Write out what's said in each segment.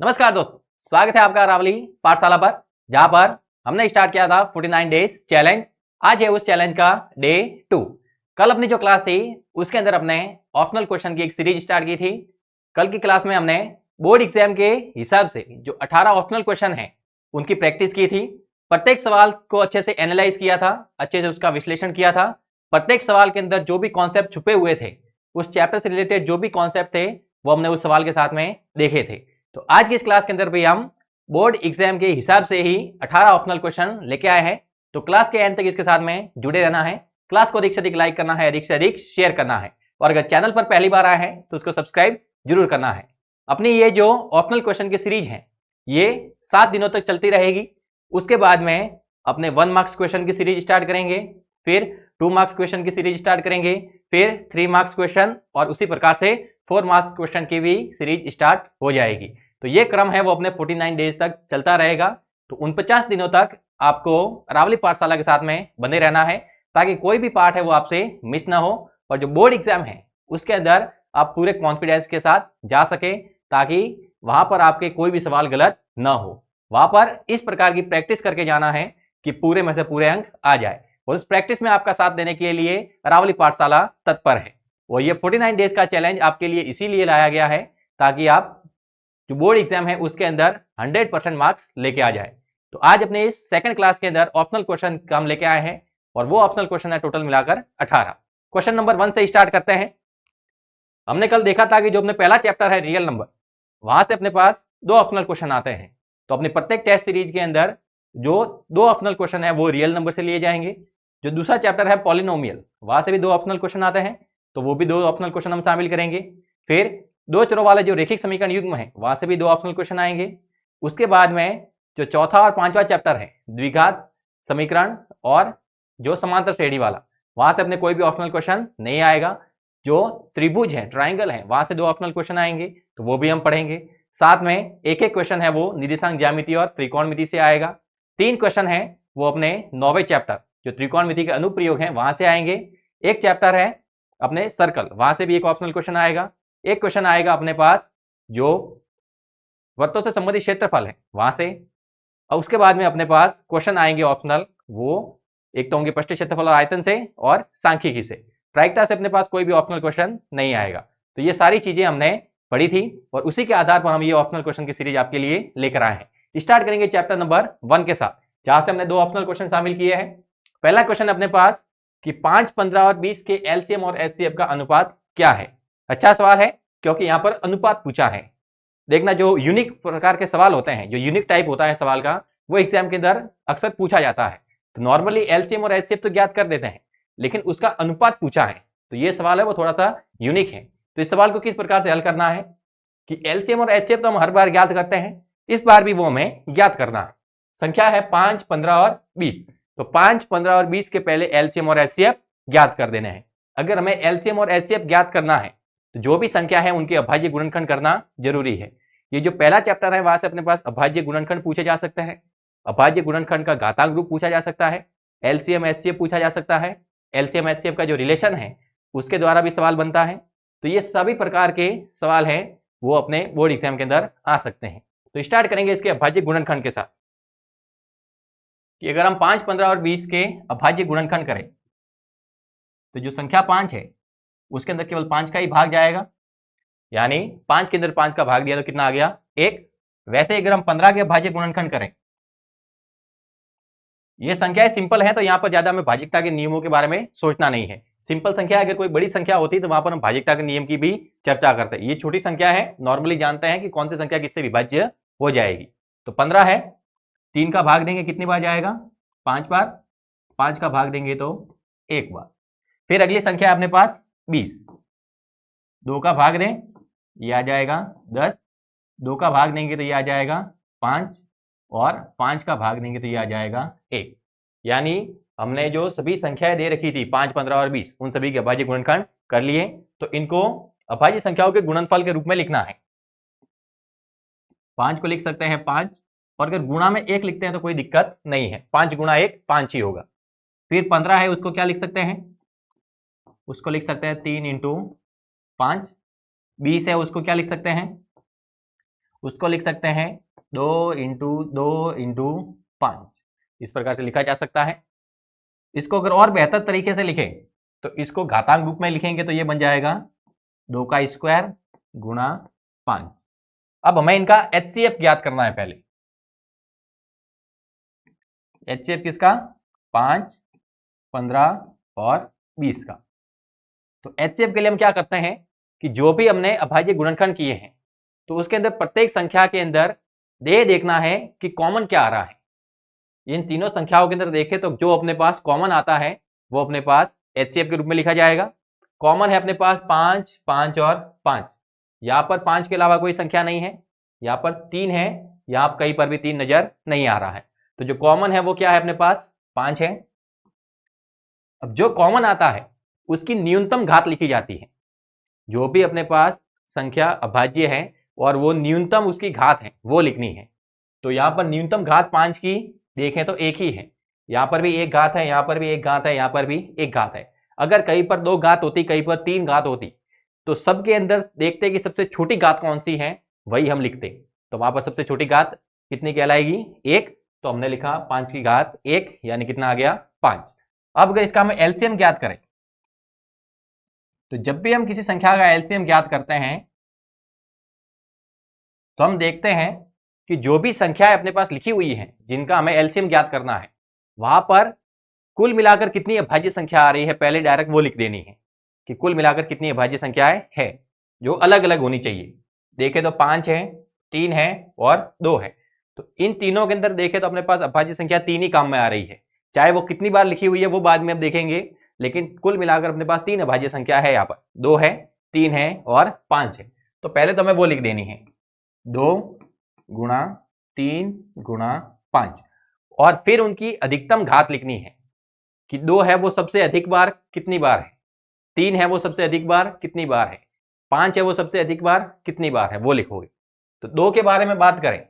नमस्कार दोस्तों, स्वागत है आपका रावली पाठशाला पर, जहां पर हमने स्टार्ट किया था 49 डेज चैलेंज। आज है उस चैलेंज का डे 2। कल अपनी जो क्लास थी उसके अंदर अपने ऑप्शनल क्वेश्चन की एक सीरीज स्टार्ट की थी। कल की क्लास में हमने बोर्ड एग्जाम के हिसाब से जो 18 ऑप्शनल क्वेश्चन हैं उनकी प्रैक्टिस की थी। प्रत्येक सवाल को अच्छे से एनालाइज किया था, अच्छे से उसका विश्लेषण किया था। प्रत्येक सवाल के अंदर जो भी कॉन्सेप्ट छुपे हुए थे, उस चैप्टर से रिलेटेड जो भी कॉन्सेप्ट थे वो हमने उस सवाल के साथ में देखे थे। तो आज की इस क्लास के अंदर भी हम बोर्ड एग्जाम के हिसाब से ही 18 ऑप्शनल क्वेश्चन लेके आए हैं। तो क्लास के एंड तक इसके साथ में जुड़े रहना है। क्लास को अधिक से अधिक लाइक करना है, अधिक से अधिक शेयर करना है, और अगर चैनल पर पहली बार आए हैं तो उसको सब्सक्राइब जरूर करना है। अपनी ये जो ऑप्शनल क्वेश्चन की सीरीज है ये 7 दिनों तक चलती रहेगी। उसके बाद में अपने 1 मार्क्स क्वेश्चन की सीरीज स्टार्ट करेंगे, फिर 2 मार्क्स क्वेश्चन की सीरीज स्टार्ट करेंगे, फिर 3 मार्क्स क्वेश्चन, और उसी प्रकार से 4 मार्क्स क्वेश्चन की भी सीरीज स्टार्ट हो जाएगी। तो ये क्रम है वो अपने 49 डेज तक चलता रहेगा। तो 49 दिनों तक आपको रावली पाठशाला के साथ में बने रहना है, ताकि कोई भी पार्ट है वो आपसे मिस ना हो, और जो बोर्ड एग्जाम है उसके अंदर आप पूरे कॉन्फिडेंस के साथ जा सके, ताकि वहां पर आपके कोई भी सवाल गलत ना हो। वहां पर इस प्रकार की प्रैक्टिस करके जाना है कि पूरे में से पूरे अंक आ जाए, और उस प्रैक्टिस में आपका साथ देने के लिए रावली पाठशाला तत्पर है। और ये 49 डेज का चैलेंज आपके लिए इसीलिए लाया गया है ताकि आप जो बोर्ड एग्जाम है उसके अंदर 100% मार्क्स लेके आ जाए। तो आज अपने इस सेकंड क्लास के अंदर ऑप्शनल क्वेश्चन हम लेके आए हैं, और वो ऑप्शनल क्वेश्चन है टोटल मिलाकर 18। क्वेश्चन नंबर 1 से स्टार्ट करते हैं। हमने कल देखा था कि जो अपने पहला चैप्टर है रियल नंबर, वहां से अपने पास 2 ऑप्शनल क्वेश्चन आते हैं। तो अपने प्रत्येक टेस्ट सीरीज के अंदर जो 2 ऑप्शनल क्वेश्चन है वो रियल नंबर से लिए जाएंगे। जो दूसरा चैप्टर है पॉलिनोमियल, वहां से भी 2 ऑप्शनल क्वेश्चन आते हैं, तो वो भी 2 ऑप्शनल क्वेश्चन हम शामिल करेंगे। फिर 2 चरों वाले जो रेखिक समीकरण युग्म है वहां से भी 2 ऑप्शनल क्वेश्चन आएंगे। उसके बाद में जो चौथा और पांचवा चैप्टर है द्विघात समीकरण और जो समांतर श्रेणी वाला, वहां से अपने कोई भी ऑप्शनल क्वेश्चन नहीं आएगा। जो त्रिभुज है, ट्राइंगल है, वहां से 2 ऑप्शनल क्वेश्चन आएंगे, तो वो भी हम पढ़ेंगे। साथ में एक एक क्वेश्चन है वो निर्देशांक ज्यामिति और त्रिकोणमिति से आएगा। 3 क्वेश्चन है वो अपने 9वें चैप्टर जो त्रिकोणमिति के अनुप्रयोग हैं वहां से आएंगे। एक चैप्टर है अपने सर्कल, वहां से भी एक ऑप्शनल क्वेश्चन आएगा। एक क्वेश्चन आएगा अपने पास जो वृत्तों से संबंधित क्षेत्रफल है वहां से, और उसके बाद में अपने पास क्वेश्चन आएंगे ऑप्शनल, वो एक तो होंगे पृष्ठीय क्षेत्रफल और आयतन से और सांख्यिकी से। प्रायिकता से अपने पास कोई भी ऑप्शनल क्वेश्चन नहीं आएगा। तो ये सारी चीजें हमने पढ़ी थी, और उसी के आधार पर हम ये ऑप्शनल क्वेश्चन की सीरीज आपके लिए लेकर आए हैं। स्टार्ट करेंगे चैप्टर नंबर 1 के साथ, जहां से हमने 2 ऑप्शनल क्वेश्चन शामिल किए हैं। पहला क्वेश्चन अपने पास कि 5, 15 और 20 के एलसीएम और एचसीएफ का अनुपात क्या है। अच्छा सवाल है, क्योंकि यहां पर अनुपात पूछा है। देखना, जो यूनिक प्रकार के सवाल होते हैं, जो यूनिक टाइप होता है सवाल का, वो एग्जाम के अंदर अक्सर पूछा जाता है। तो नॉर्मली एलसीएम और एचसीएफ तो ज्ञात कर देते हैं, लेकिन उसका अनुपात पूछा है, तो ये सवाल है वो थोड़ा सा यूनिक है। तो इस सवाल को किस प्रकार से हल करना है कि एलसीएम और एचसीएफ तो हम हर बार ज्ञात करते हैं, इस बार भी वो हमें ज्ञात करना है। संख्या है 5, 15 और 20, तो 5, 15 और 20 के पहले एलसीएम और एचसीएफ ज्ञात कर देने हैं। अगर हमें एलसीएम और एचसीएफ ज्ञात करना है तो जो भी संख्या है उनके अभाज्य गुणनखंड करना जरूरी है। ये जो पहला चैप्टर है वहां से अपने पास अभाज्य गुणनखंड पूछे जा सकते हैं, अभाज्य गुणनखंड का घातांक रूप पूछा जा सकता है, एलसीएम एचसीएफ पूछा जा सकता है, एलसीएम एचसीएफ का जो रिलेशन है उसके द्वारा भी सवाल बनता है। तो ये सभी प्रकार के सवाल हैं वो अपने बोर्ड एग्जाम के अंदर आ सकते हैं। तो स्टार्ट करेंगे इसके अभाज्य गुणनखंड के साथ कि अगर हम 5, 15 और 20 के अभाज्य गुणनखंड करें तो जो संख्या 5 है उसके अंदर केवल 5 का ही भाग जाएगा, यानी 5 के अंदर 5 का भाग दिया तो कितना आ गया, 1। वैसे अगर हम 15 के अभाज्य गुणनखंड करें, ये संख्याएं सिंपल है तो यहां पर ज्यादा हमें भाजिकता के नियमों के बारे में सोचना नहीं है। सिंपल संख्या, अगर कोई बड़ी संख्या होती तो वहां पर हम भाजिकता के नियम की भी चर्चा करते हैं। ये छोटी संख्या है, नॉर्मली जानते हैं कि कौन सी संख्या किससे विभाज्य हो जाएगी। तो 15 है, 3 का भाग देंगे कितनी बार जाएगा, 5 बार। 5 का भाग देंगे तो 1 बार। फिर अगली संख्या है अपने पास 20, 2 का भाग दें ये आ जाएगा 10, 2 का भाग देंगे तो ये आ जाएगा 5, और 5 का भाग देंगे तो ये आ जाएगा 1। यानी हमने जो सभी संख्याएं दे रखी थी 5, 15 और 20, उन सभी के अभाज्य गुणनखंड कर लिए। तो इनको अभाज्य संख्याओं के गुणनफल के रूप में लिखना है। 5 को लिख सकते हैं 5, और अगर गुणा में 1 लिखते हैं तो कोई दिक्कत नहीं है, 5 गुणा 1 5 ही होगा। फिर 15 है, उसको क्या लिख सकते हैं, उसको लिख सकते हैं 3 × 5। 20 है, उसको क्या लिख सकते हैं, उसको लिख सकते हैं 2 × 2 × 5, इस प्रकार से लिखा जा सकता है। इसको अगर और बेहतर तरीके से लिखें तो इसको घातांक रूप में लिखेंगे तो ये बन जाएगा 2² × 5। अब हमें इनका HCF ज्ञात करना है। पहले HCF किसका? 5, 15 और 20 का। तो HCF के लिए हम क्या करते हैं कि जो भी हमने अभाज्य गुणनखंड किए हैं तो उसके अंदर प्रत्येक संख्या के अंदर देखना है कि कॉमन क्या आ रहा है। इन तीनों संख्याओं के अंदर देखें तो जो अपने पास कॉमन आता है वो अपने पास HCF के रूप में लिखा जाएगा। कॉमन है अपने पास 5, 5 और 5। यहां पर 5 के अलावा कोई संख्या नहीं है, यहां पर 3 है, यहां पर कहीं पर भी 3 नजर नहीं आ रहा है। तो जो कॉमन है वो क्या है? अपने पास 5 है। अब जो कॉमन आता है उसकी न्यूनतम घात लिखी जाती है। जो भी अपने पास संख्या अभाज्य है और वो न्यूनतम उसकी घात है वो लिखनी है। तो यहां पर न्यूनतम घात 5 की देखें तो एक ही है, यहां पर भी एक घात है, यहां पर भी एक घात है, यहां पर भी एक घात है। अगर कहीं पर 2 घात होती, कहीं पर 3 घात होती तो सबके अंदर देखते कि सबसे छोटी घात कौन सी है, वही हम लिखते। तो वहां पर सबसे छोटी घात कितनी कहलाएगी? 1। तो हमने लिखा 5 की घात 1, यानी कितना आ गया? 5। अब अगर इसका हम एलसीएम ज्ञात करें तो जब भी हम किसी संख्या का एलसीएम ज्ञात करते हैं तो हम देखते हैं कि जो भी संख्याएं अपने पास लिखी हुई हैं जिनका हमें एलसीएम ज्ञात करना है वहां पर कुल मिलाकर कितनी अभाज्य संख्या आ रही है पहले डायरेक्ट वो लिख देनी है कि कुल मिलाकर कितनी अभाज्य संख्याएं है जो अलग अलग होनी चाहिए। देखें तो 5 है, 3 है और 2 है। तो इन तीनों के अंदर देखें तो अपने पास अभाज्य संख्या 3 ही काम में आ रही है। चाहे वो कितनी बार लिखी हुई है वो बाद में अब देखेंगे, लेकिन कुल मिलाकर अपने पास 3 अभाज्य संख्या है। यहाँ पर 2 है, 3 है और 5 है। तो पहले तो हमें वो लिख देनी है 2 × 3 × 5 और फिर उनकी अधिकतम घात लिखनी है कि 2 है वो सबसे अधिक बार कितनी बार है, 3 है वो सबसे अधिक बार कितनी बार है, 5 है वो सबसे अधिक बार कितनी बार है, वो लिखोगे। तो 2 के बारे में बात करें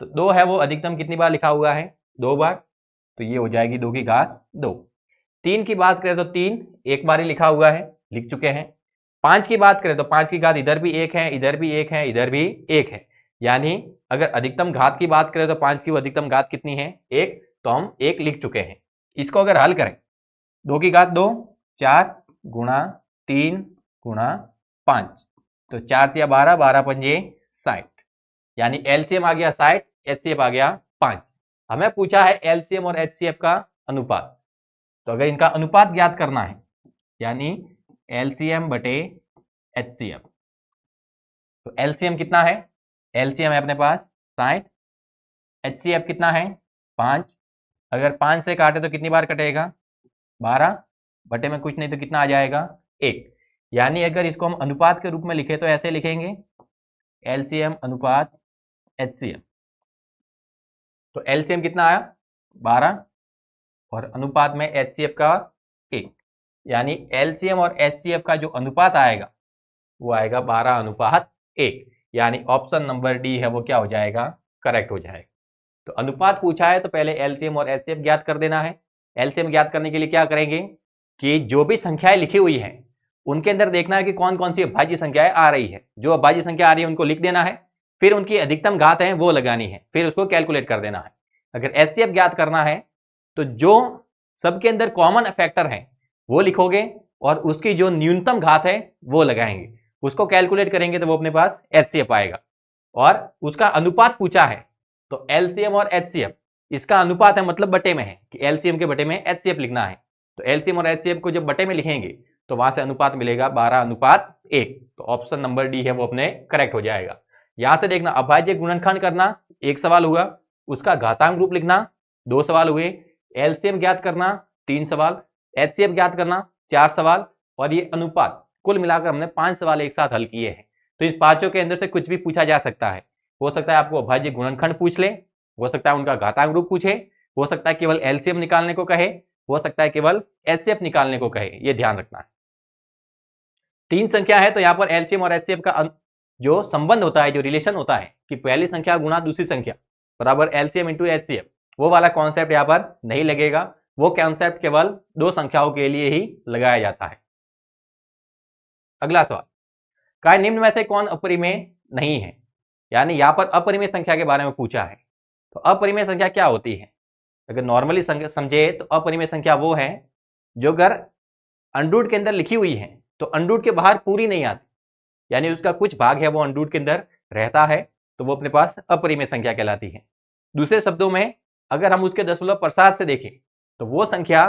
तो 2 है वो अधिकतम कितनी बार लिखा हुआ है? 2 बार। तो ये हो जाएगी 2 की घात 2। 3 की बात करें तो 3 एक बार ही लिखा हुआ है, लिख चुके हैं। 5 की बात करें तो 5 की घात इधर भी 1 है, इधर भी 1 है, इधर भी 1 है। यानी अगर अधिकतम घात की बात करें तो 5 की अधिकतम घात कितनी है? 1। तो हम 1 लिख चुके हैं। इसको अगर हल करें 2 की घात 2, 4 × 3 × 5, तो 4 × 12, 12 पंजे 60, यानी एलसीएम आ गया 60, एचसीएफ आ गया 5। हमें पूछा है एलसीएम और एचसीएफ का अनुपात। तो अगर इनका अनुपात ज्ञात करना है यानी एलसीएम बटे एचसीएफ, तो एलसीएम कितना है? एलसीएम है अपने पास 60, एचसीएफ कितना है? 5। अगर 5 से काटे तो कितनी बार कटेगा? 12, बटे में कुछ नहीं तो कितना आ जाएगा? 1। यानी अगर इसको हम अनुपात के रूप में लिखे तो ऐसे लिखेंगे एलसीएम अनुपात एचसीएफ। तो एलसीएम कितना आया? 12 और अनुपात में एचसीएफ का 1, यानी एलसीएम और एचसीएफ का जो अनुपात आएगा वो आएगा 12:1, यानी ऑप्शन नंबर डी है वो क्या हो जाएगा? करेक्ट हो जाएगा। तो अनुपात पूछा है तो पहले एलसीएम और एचसीएफ ज्ञात कर देना है। एलसीएम ज्ञात करने के लिए क्या करेंगे कि जो भी संख्याएं लिखी हुई हैं उनके अंदर देखना है कि कौन कौन सी अभाज्य संख्याएं आ रही है। जो अभाज्य संख्या आ रही है उनको लिख देना है, फिर उनकी अधिकतम घात है वो लगानी है, फिर उसको कैलकुलेट कर देना है। अगर एचसीएफ ज्ञात करना है तो जो सबके अंदर कॉमन फैक्टर है वो लिखोगे और उसकी जो न्यूनतम घात है वो लगाएंगे, उसको कैलकुलेट करेंगे तो वो अपने पास एचसीएफ आएगा। और उसका अनुपात पूछा है तो एलसीएम और एचसीएफ इसका अनुपात है, मतलब बटे में है कि एलसीएम के बटे में एचसीएफ लिखना है। तो एलसीएम और एचसीएफ को जब बटे में लिखेंगे तो वहां से अनुपात मिलेगा 12:1। तो ऑप्शन नंबर डी है वो अपने करेक्ट हो जाएगा। यहां से देखना अभाज्य गुणनखंड करना 1 सवाल हुआ, उसका घातांक रूप लिखना 2 सवाल हुए, एलसीएम ज्ञात करना 3 सवाल, एचसीएफ ज्ञात करना 4 सवाल और ये अनुपात, कुल मिलाकर हमने 5 सवाल एक साथ हल किए हैं। तो इस पांचों के अंदर से कुछ भी पूछा जा सकता है। हो सकता है आपको अभाज्य गुणनखंड पूछ ले, हो सकता है उनका घातांक रूप पूछे, हो सकता है केवल एलसीएम निकालने को कहे, हो सकता है केवल एचसीएफ निकालने को कहे। ये ध्यान रखना है। 3 संख्या है तो यहाँ पर एलसीएम और एचसीएफ का जो संबंध होता है, जो रिलेशन होता है कि पहली संख्या गुणा दूसरी संख्या बराबर एलसीएम इंटू एचसीएफ, वो वाला कॉन्सेप्ट यहाँ पर नहीं लगेगा। वो कॉन्सेप्ट केवल 2 संख्याओं के लिए ही लगाया जाता है। अगला सवाल, काय निम्न में से कौन अपरिमेय नहीं है? यानी यहाँ पर अपरिमेय संख्या के बारे में पूछा है। तो अपरिमेय संख्या क्या होती है? अगर नॉर्मली समझे तो अपरिमेय संख्या वो है जो अगर अंडरूट के अंदर लिखी हुई है तो अंडरूट के बाहर पूरी नहीं आती, यानी उसका कुछ भाग है वो अंडरूट के अंदर रहता है, तो वो अपने पास अपरिमेय संख्या कहलाती है। दूसरे शब्दों में अगर हम उसके दशमलव प्रसार से देखें तो वो संख्या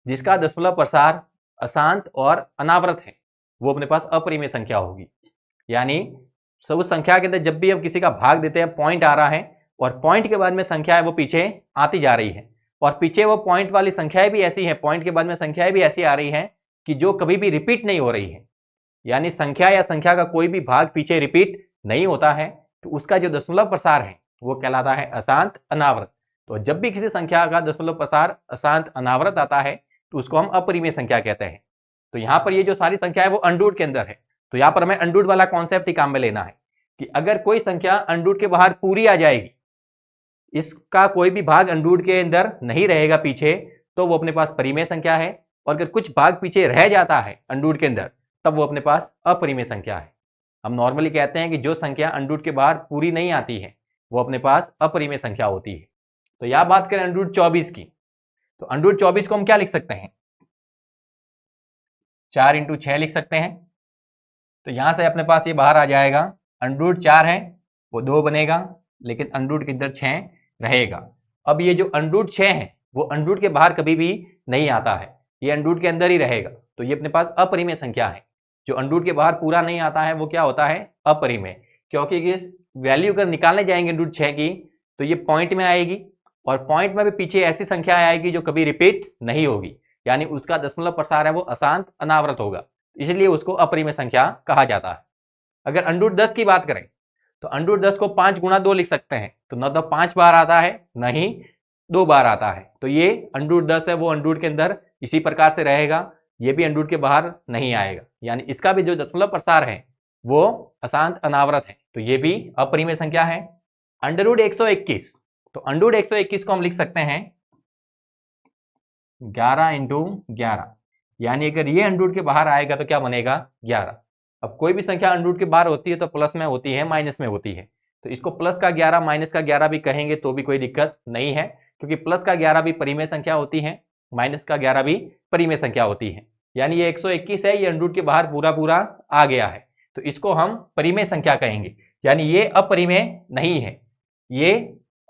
जिसका दशमलव प्रसार अशांत और अनावृत है वो अपने पास अपरिमेय संख्या होगी। यानी उस संख्या के अंदर जब भी हम किसी का भाग देते हैं, पॉइंट आ रहा है और पॉइंट के बाद में संख्या है वो पीछे आती जा रही है, और पीछे वो पॉइंट वाली संख्याएं भी ऐसी हैं, पॉइंट के बाद में संख्याएं भी ऐसी आ रही हैं कि जो कभी भी रिपीट नहीं हो रही है, यानी संख्या या संख्या का कोई भी भाग पीछे रिपीट नहीं होता है, तो उसका जो दशमलव प्रसार है वो कहलाता है अशांत अनावृत। तो जब भी किसी संख्या का दशमलव प्रसार अशांत अनावृत आता है तो उसको हम अपरिमेय संख्या कहते हैं। तो यहाँ पर ये जो सारी संख्या है वो अंडरूट के अंदर है, तो यहाँ पर हमें अंडरूट वाला कॉन्सेप्ट ही काम में लेना है कि अगर कोई संख्या अंडरूट के बाहर पूरी आ जाएगी, इसका कोई भी भाग अंडरूट के अंदर नहीं रहेगा पीछे, तो वो अपने पास परिमेय संख्या है, और अगर कुछ भाग पीछे रह जाता है अंडरूट के अंदर तब वो अपने पास अपरिमेय संख्या है। हम नॉर्मली कहते हैं कि जो संख्या अंडरूट के बाहर पूरी नहीं आती है वो अपने पास अपरिमेय संख्या होती है। तो यह बात करें अंडरूट 24 की, तो अंडरूट 24 को हम क्या लिख सकते हैं? 4 × 6 लिख सकते हैं। तो यहां से अपने पास ये बाहर आ जाएगा, अंडरूट 4 है वो 2 बनेगा, लेकिन अंडरूट के अंदर 6 रहेगा। अब ये जो अंडरूट 6 है वो अंडरूट के बाहर कभी भी नहीं आता है, ये अंडरूट के अंदर ही रहेगा, तो ये अपने पास अपरिमेय संख्या है। जो अंडरूट के बाहर पूरा नहीं आता है वो क्या होता है? अपरिमेय। क्योंकि इस वैल्यू अगर निकालने जाएंगे अंडरूट 6 की तो ये पॉइंट में आएगी, और पॉइंट में भी पीछे ऐसी संख्या आएगी जो कभी रिपीट नहीं होगी, यानी उसका दशमलव प्रसार है वो अशांत अनावृत होगा, इसलिए उसको अपरिमेय संख्या कहा जाता है। अगर अंडरूट 10 की बात करें तो अंडरूट 10 को 5 × 2 लिख सकते हैं, तो न तो 5 बार आता है न ही 2 बार आता है, तो ये अंडरूट 10 है वो अंडरूट के अंदर इसी प्रकार से रहेगा, ये भी अंडरूट के बाहर नहीं आएगा, यानी इसका भी जो दशमलव प्रसार है वो अशांत अनावृत है, तो ये भी अपरिमेय संख्या है। अंडररूट 121, तो अंडरूट 121 को हम लिख सकते हैं 11 × 11, यानी अगर ये अंडरूट के बाहर आएगा तो क्या बनेगा? 11। अब कोई भी संख्या अंडरूट के बाहर होती है तो प्लस में होती है, माइनस में होती है, तो इसको प्लस का 11 माइनस का 11 भी कहेंगे तो भी कोई दिक्कत नहीं है, क्योंकि प्लस का 11 भी परिमेय संख्या होती है, माइनस का 11 भी परिमेय संख्या होती है। यानी ये 121 है, ये अंडरूट के बाहर पूरा पूरा आ गया है, तो इसको हम परिमेय संख्या कहेंगे, यानी ये अपरिमेय नहीं है, ये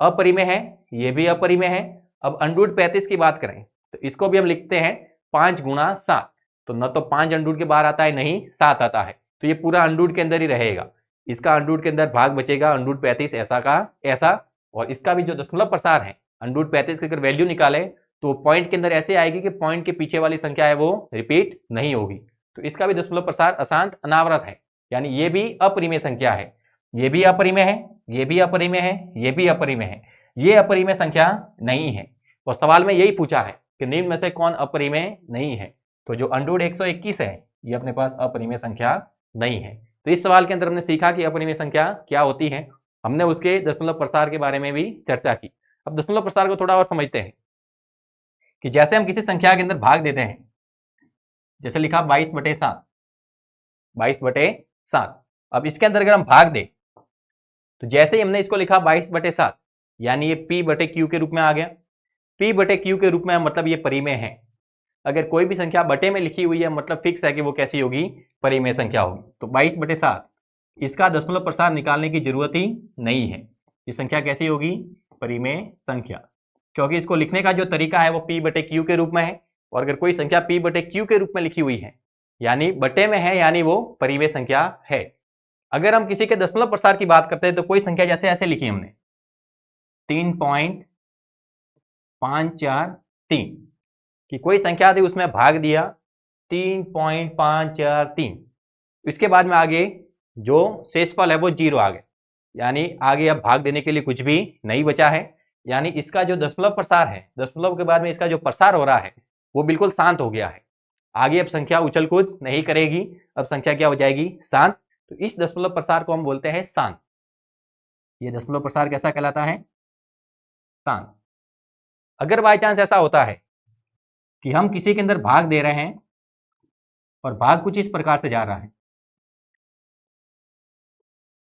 अपरिमेय है, ये भी अपरिमेय है। अब अंडरूट 35 की बात करें तो इसको भी हम लिखते हैं 5 × 7, तो न तो 5 अंडरूट के बाहर आता है नहीं 7 आता है, तो ये पूरा अंडरूट के अंदर ही रहेगा, इसका अंडरूट के अंदर भाग बचेगा अंडरूट 35 ऐसा का ऐसा, और इसका भी जो दशमलव प्रसार है अंडरूट 35 की अगर वैल्यू निकाले तो पॉइंट के अंदर ऐसे आएगी कि पॉइंट के पीछे वाली संख्या है वो रिपीट नहीं होगी, तो इसका भी दशमलव प्रसार अशांत अनावृत है, यानी ये भी अपरिमेय संख्या है, ये भी अपरिमेय है, ये भी अपरिमेय है, ये भी अपरिमेय है, ये अपरिमेय संख्या नहीं है। और सवाल में यही पूछा है कि निम्न में से कौन अपरिमेय नहीं है, तो जो अंडरूट 121 है ये अपने पास अपरिमेय संख्या नहीं है। तो इस सवाल के अंदर हमने सीखा कि अपरिमेय संख्या क्या होती है, हमने उसके दशमलव प्रसार के बारे में भी चर्चा की। अब दशमलव प्रसार को थोड़ा और समझते हैं कि जैसे हम किसी संख्या के अंदर भाग देते हैं, जैसे लिखा 22/7, 22/7, अब इसके अंदर अगर हम भाग दें तो जैसे ही हमने इसको लिखा 22/7, यानी ये P/Q के रूप में आ गया, P/Q के रूप में मतलब ये परिमेय है। अगर कोई भी संख्या बटे में लिखी हुई है मतलब फिक्स है कि वो कैसी होगी? परिमेय संख्या होगी। तो 22/7 इसका दशमलव प्रसार निकालने की जरूरत ही नहीं है, ये संख्या कैसी होगी? परिमेय संख्या, क्योंकि इसको लिखने का जो तरीका है वो P/Q के रूप में है, और अगर कोई संख्या P/Q के रूप में लिखी हुई है यानी बटे में है, यानी वो परिमेय संख्या है। अगर हम किसी के दशमलव प्रसार की बात करते हैं तो कोई संख्या जैसे ऐसे लिखी हमने 3.543 कि कोई संख्या थी उसमें भाग दिया 3.543, इसके बाद में आगे जो शेषफल है वो 0 आ गया, यानी आगे अब भाग देने के लिए कुछ भी नहीं बचा है, यानी इसका जो दशमलव प्रसार है, दशमलव के बाद में इसका जो प्रसार हो रहा है वो बिल्कुल शांत हो गया है, आगे अब संख्या उछल कूद नहीं करेगी, अब संख्या क्या हो जाएगी? शांत। तो इस दशमलव प्रसार को हम बोलते हैं शांत। ये दशमलव प्रसार कैसा कहलाता है? शांत। अगर बाय चांस ऐसा होता है कि हम किसी के अंदर भाग दे रहे हैं और भाग कुछ इस प्रकार से जा रहा है,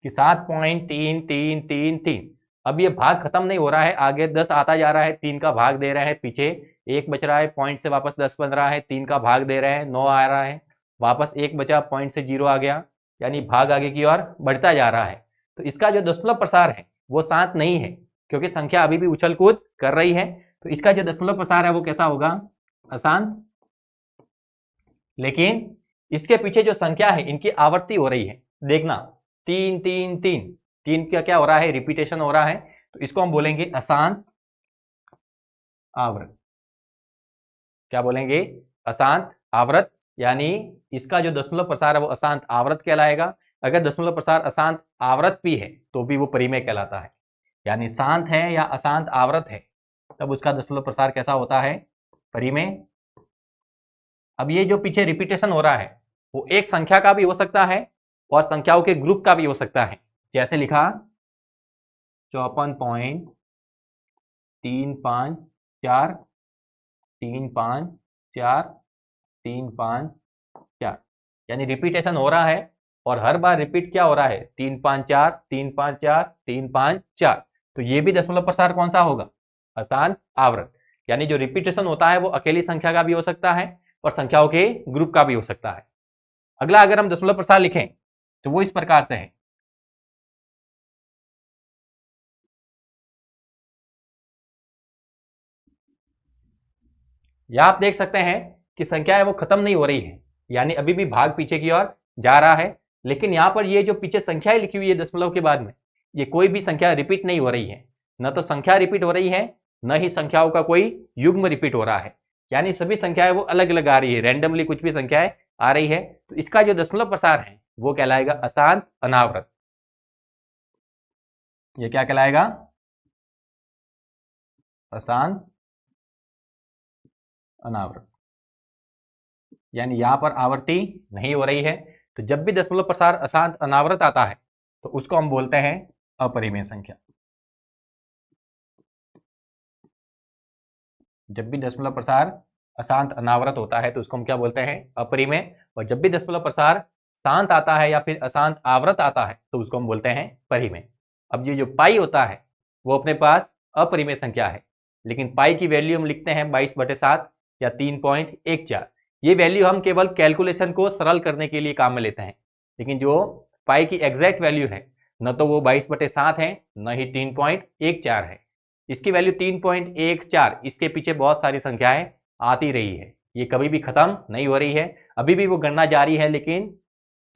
कि 7.3333। अब ये भाग खत्म नहीं हो रहा है, आगे 10 आता जा रहा है, 3 का भाग दे रहे हैं, पीछे 1 बच रहा है, पॉइंट से वापस 10 बन रहा है, 3 का भाग दे रहे हैं, 9 आ रहा है, वापस 1 बचा, पॉइंट से 0 आ गया, यानी भाग आगे की ओर बढ़ता जा रहा है। तो इसका जो दशमलव प्रसार है वो शांत नहीं है, क्योंकि संख्या अभी भी उछल कूद कर रही है। तो इसका जो दशमलव प्रसार है वो कैसा होगा? अशांत। लेकिन इसके पीछे जो संख्या है इनकी आवर्ती हो रही है, देखना 3 3 3 3 का क्या हो रहा है? रिपीटेशन हो रहा है, तो इसको हम बोलेंगे अशांत आवृत। क्या बोलेंगे? अशांत आवृत, यानी इसका जो दशमलव प्रसार है वो अशांत आवृत कहलाएगा। अगर दशमलव प्रसार अशांत आवृत भी है तो भी वो परिमेय कहलाता है, यानी शांत है या अशांत आवृत है तब उसका दशमलव प्रसार कैसा होता है? परिमेय। अब ये जो पीछे रिपीटेशन हो रहा है वो एक संख्या का भी हो सकता है और संख्याओं के ग्रुप का भी हो सकता है। जैसे लिखा 54.354 354 354, यानी रिपीटेशन हो रहा है और हर बार रिपीट क्या हो रहा है? 354 354 354। तो ये भी दशमलव प्रसार कौन सा होगा? अशांत आवृत। यानी जो रिपीटेशन होता है वो अकेली संख्या का भी हो सकता है और संख्याओं के ग्रुप का भी हो सकता है। अगला अगर हम दशमलव प्रसार लिखें तो वो इस प्रकार से है, या आप देख सकते हैं कि संख्या है वो खत्म नहीं हो रही है, यानी अभी भी भाग पीछे की ओर जा रहा है, लेकिन यहां पर ये जो पीछे संख्याएं लिखी हुई है दशमलव के बाद में, ये कोई भी संख्या रिपीट नहीं हो रही है। न तो संख्या रिपीट हो रही है, न ही संख्याओं का कोई युग्म रिपीट हो रहा है, यानी सभी संख्याएं वो अलग अलग आ रही है, रैंडमली कुछ भी संख्याएं आ रही है। तो इसका जो दशमलव प्रसार है वो कहलाएगा अशांत अनावृत। ये क्या कहलाएगा? अशांत अनावृत, यानी यहां पर आवृत्ति नहीं हो रही है। तो जब भी दशमलव प्रसार अशांत अनावृत आता है तो उसको हम बोलते हैं अपरिमेय संख्या। जब भी दशमलव प्रसार अशांत अनावृत होता है तो उसको हम क्या बोलते हैं? अपरिमेय। और जब भी दशमलव प्रसार शांत आता है या फिर अशांत आवृत आता है तो उसको हम बोलते हैं परिमेय। अब ये जो पाई होता है वो अपने पास अपरिमेय संख्या है, लेकिन पाई की वैल्यू हम लिखते हैं 22/7 या 3.14। ये वैल्यू हम केवल कैलकुलेशन को सरल करने के लिए काम में लेते हैं, लेकिन जो पाई की एग्जैक्ट वैल्यू है न तो वो 22/7 है न ही 3.14 है। इसकी वैल्यू 3.14, इसके पीछे बहुत सारी संख्याएं आती रही है, ये कभी भी खत्म नहीं हो रही है, अभी भी वो गणना जारी है, लेकिन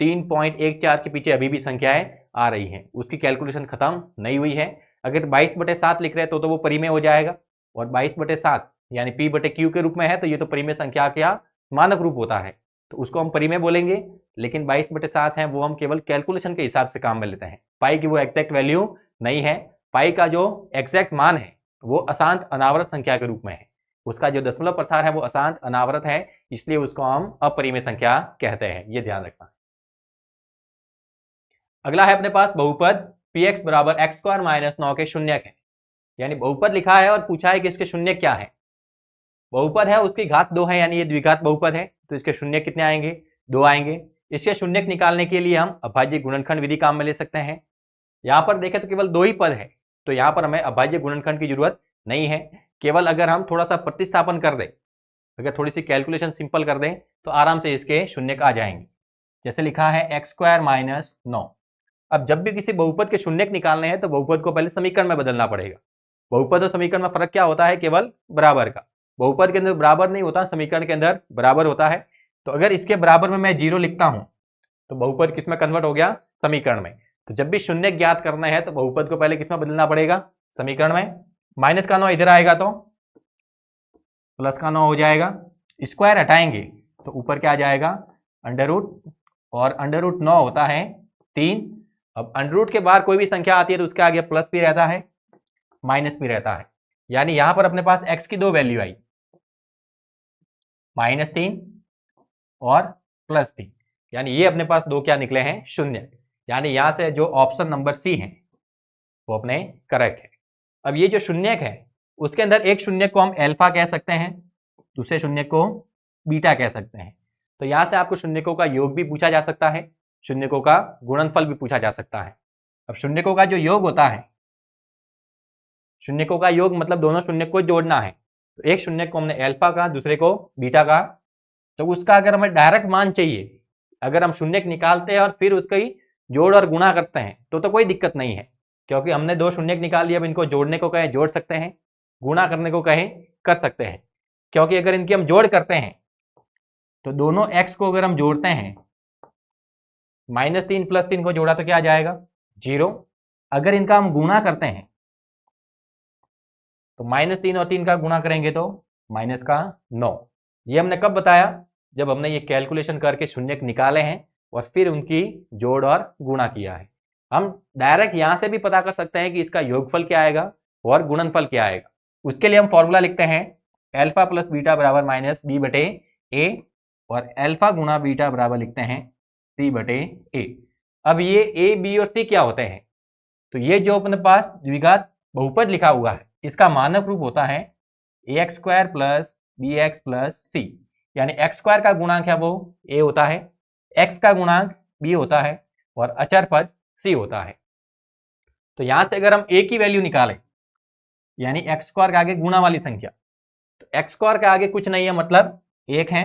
3.14 के पीछे अभी भी संख्याएं आ रही हैं, उसकी कैलकुलेशन खत्म नहीं हुई है। अगर 22/7 लिख रहे हैं तो वो परिमेय हो जाएगा, और 22/7 यानी P/Q के रूप में है तो ये तो परिमेय संख्या का मानक रूप होता है, तो उसको हम परिमेय बोलेंगे। लेकिन 22/7 है वो हम केवल कैलकुलेशन के हिसाब से काम में लेते हैं, पाई की वो एग्जैक्ट वैल्यू नहीं है। पाई का जो एग्जैक्ट मान है वो अशांत अनावृत संख्या के रूप में है, उसका जो दशमलव प्रसार है वो अशांत अनावृत है, इसलिए उसको हम अपरिमेय संख्या कहते हैं, ये ध्यान रखना। अगला है अपने पास बहुपद px बराबर x² - 9 के शून्यक है, यानी बहुपद लिखा है और पूछा है कि इसके शून्य क्या है। बहुपद है उसकी घात 2 है, यानी ये द्विघात बहुपद है, तो इसके शून्य कितने आएंगे? 2 आएंगे। इसके शून्यक निकालने के लिए हम अभाज्य गुणनखंड विधि काम में ले सकते हैं। यहाँ पर देखें तो केवल 2 ही पद है, तो यहाँ पर हमें अभाज्य गुणनखंड की जरूरत नहीं है। केवल अगर हम थोड़ा सा प्रतिस्थापन कर दें, अगर थोड़ी सी कैलकुलेशन सिंपल कर दें तो आराम से इसके शून्यक आ जाएंगे। जैसे लिखा है x² - 9। अब जब भी किसी बहुपद के शून्यक निकालने हैं तो बहुपद को पहले समीकरण में बदलना पड़ेगा। बहुपद और समीकरण में फर्क क्या होता है? केवल बराबर का। बहुपद के अंदर बराबर नहीं होता, समीकरण के अंदर बराबर होता है। तो अगर इसके बराबर में मैं 0 लिखता हूं तो बहुपद किसमें कन्वर्ट हो गया? समीकरण में। तो जब भी शून्य ज्ञात करना है तो बहुपद को पहले किसमें बदलना पड़ेगा? समीकरण में। माइनस का 9 इधर आएगा तो प्लस का 9 हो जाएगा, स्क्वायर हटाएंगे तो ऊपर क्या आ जाएगा? अंडर रूट, और अंडर रूट 9 होता है 3। अब अंडर रूट के बाद कोई भी संख्या आती है तो उसके आगे प्लस भी रहता है माइनस भी रहता है, यानी यहां पर अपने पास x की 2 वैल्यू आई, -3 और +3, यानी ये अपने पास 2 क्या निकले हैं? शून्य। यानी यहां से जो ऑप्शन नंबर सी है वो अपने करेक्ट है। अब ये जो शून्यक है उसके अंदर एक शून्यक को हम अल्फा कह सकते हैं, दूसरे शून्यक को बीटा कह सकते हैं। तो यहां से आपको शून्यकों का योग भी पूछा जा सकता है, शून्यकों का गुणनफल भी पूछा जा सकता है। अब शून्यकों का जो योग होता है, शून्यकों का योग मतलब दोनों शून्य को जोड़ना है। तो एक शून्य को हमने अल्फा कहा, दूसरे को बीटा कहा, तो उसका अगर हमें डायरेक्ट मान चाहिए, अगर हम शून्य निकालते हैं और फिर उसका ही जोड़ और गुणा करते हैं तो कोई दिक्कत नहीं है, क्योंकि हमने दो शून्य निकाल लिया। अब इनको जोड़ने को कहें जोड़ सकते हैं, गुणा करने को कहें कर सकते हैं, क्योंकि अगर इनकी हम जोड़ करते हैं तो दोनों x को अगर हम जोड़ते हैं, -3 + 3 को जोड़ा तो क्या आ जाएगा 0। अगर इनका हम गुणा करते हैं तो -3 और 3 का गुणा करेंगे तो -9। ये हमने कब बताया, जब हमने ये कैलकुलेशन करके शून्य निकाले हैं और फिर उनकी जोड़ और गुणा किया है। हम डायरेक्ट यहां से भी पता कर सकते हैं कि इसका योगफल क्या आएगा और गुणनफल क्या आएगा। उसके लिए हम फॉर्मूला लिखते हैं अल्फा प्लस बीटा बराबर -b/a और अल्फा गुणा बीटा बराबर लिखते हैं c/a। अब ये a, b और c क्या होते हैं, तो ये जो अपने पास द्विघात बहुपद लिखा हुआ है इसका मानक रूप होता है ax² + bx + c, यानी x² का गुणांक है वो a होता है, x का गुणांक b होता है और अचर पद c होता है। तो यहां से अगर हम a की वैल्यू निकालें, यानी x² के आगे गुणा वाली संख्या, तो x² के आगे कुछ नहीं है मतलब 1 है,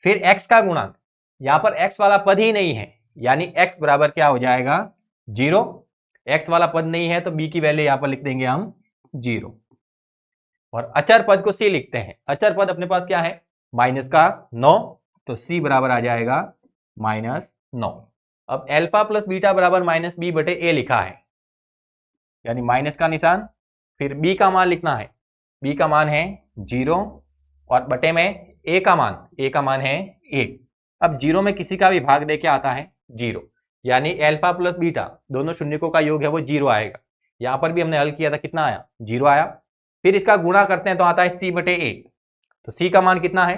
फिर x का गुणांक, यहां पर x वाला पद ही नहीं है, यानी x बराबर क्या हो जाएगा 0। x वाला पद नहीं है तो b की वैल्यू यहां पर लिख देंगे हम 0। और अचर पद को c लिखते हैं, अचर पद अपने पास क्या है -9, तो c बराबर आ जाएगा -9। अब अल्फा प्लस बीटा बराबर -b/a लिखा है, यानी माइनस का निशान, फिर b का मान लिखना है, b का मान है 0 और बटे में a का मान है 1। अब 0 में किसी का भी भाग दे के आता है 0, यानी अल्फा प्लस बीटा दोनों शून्यकों का योग है वो 0 आएगा। यहां पर भी हमने हल किया था, कितना आया 0 आया। फिर इसका गुणा करते हैं तो आता है c/a, तो c का मान कितना है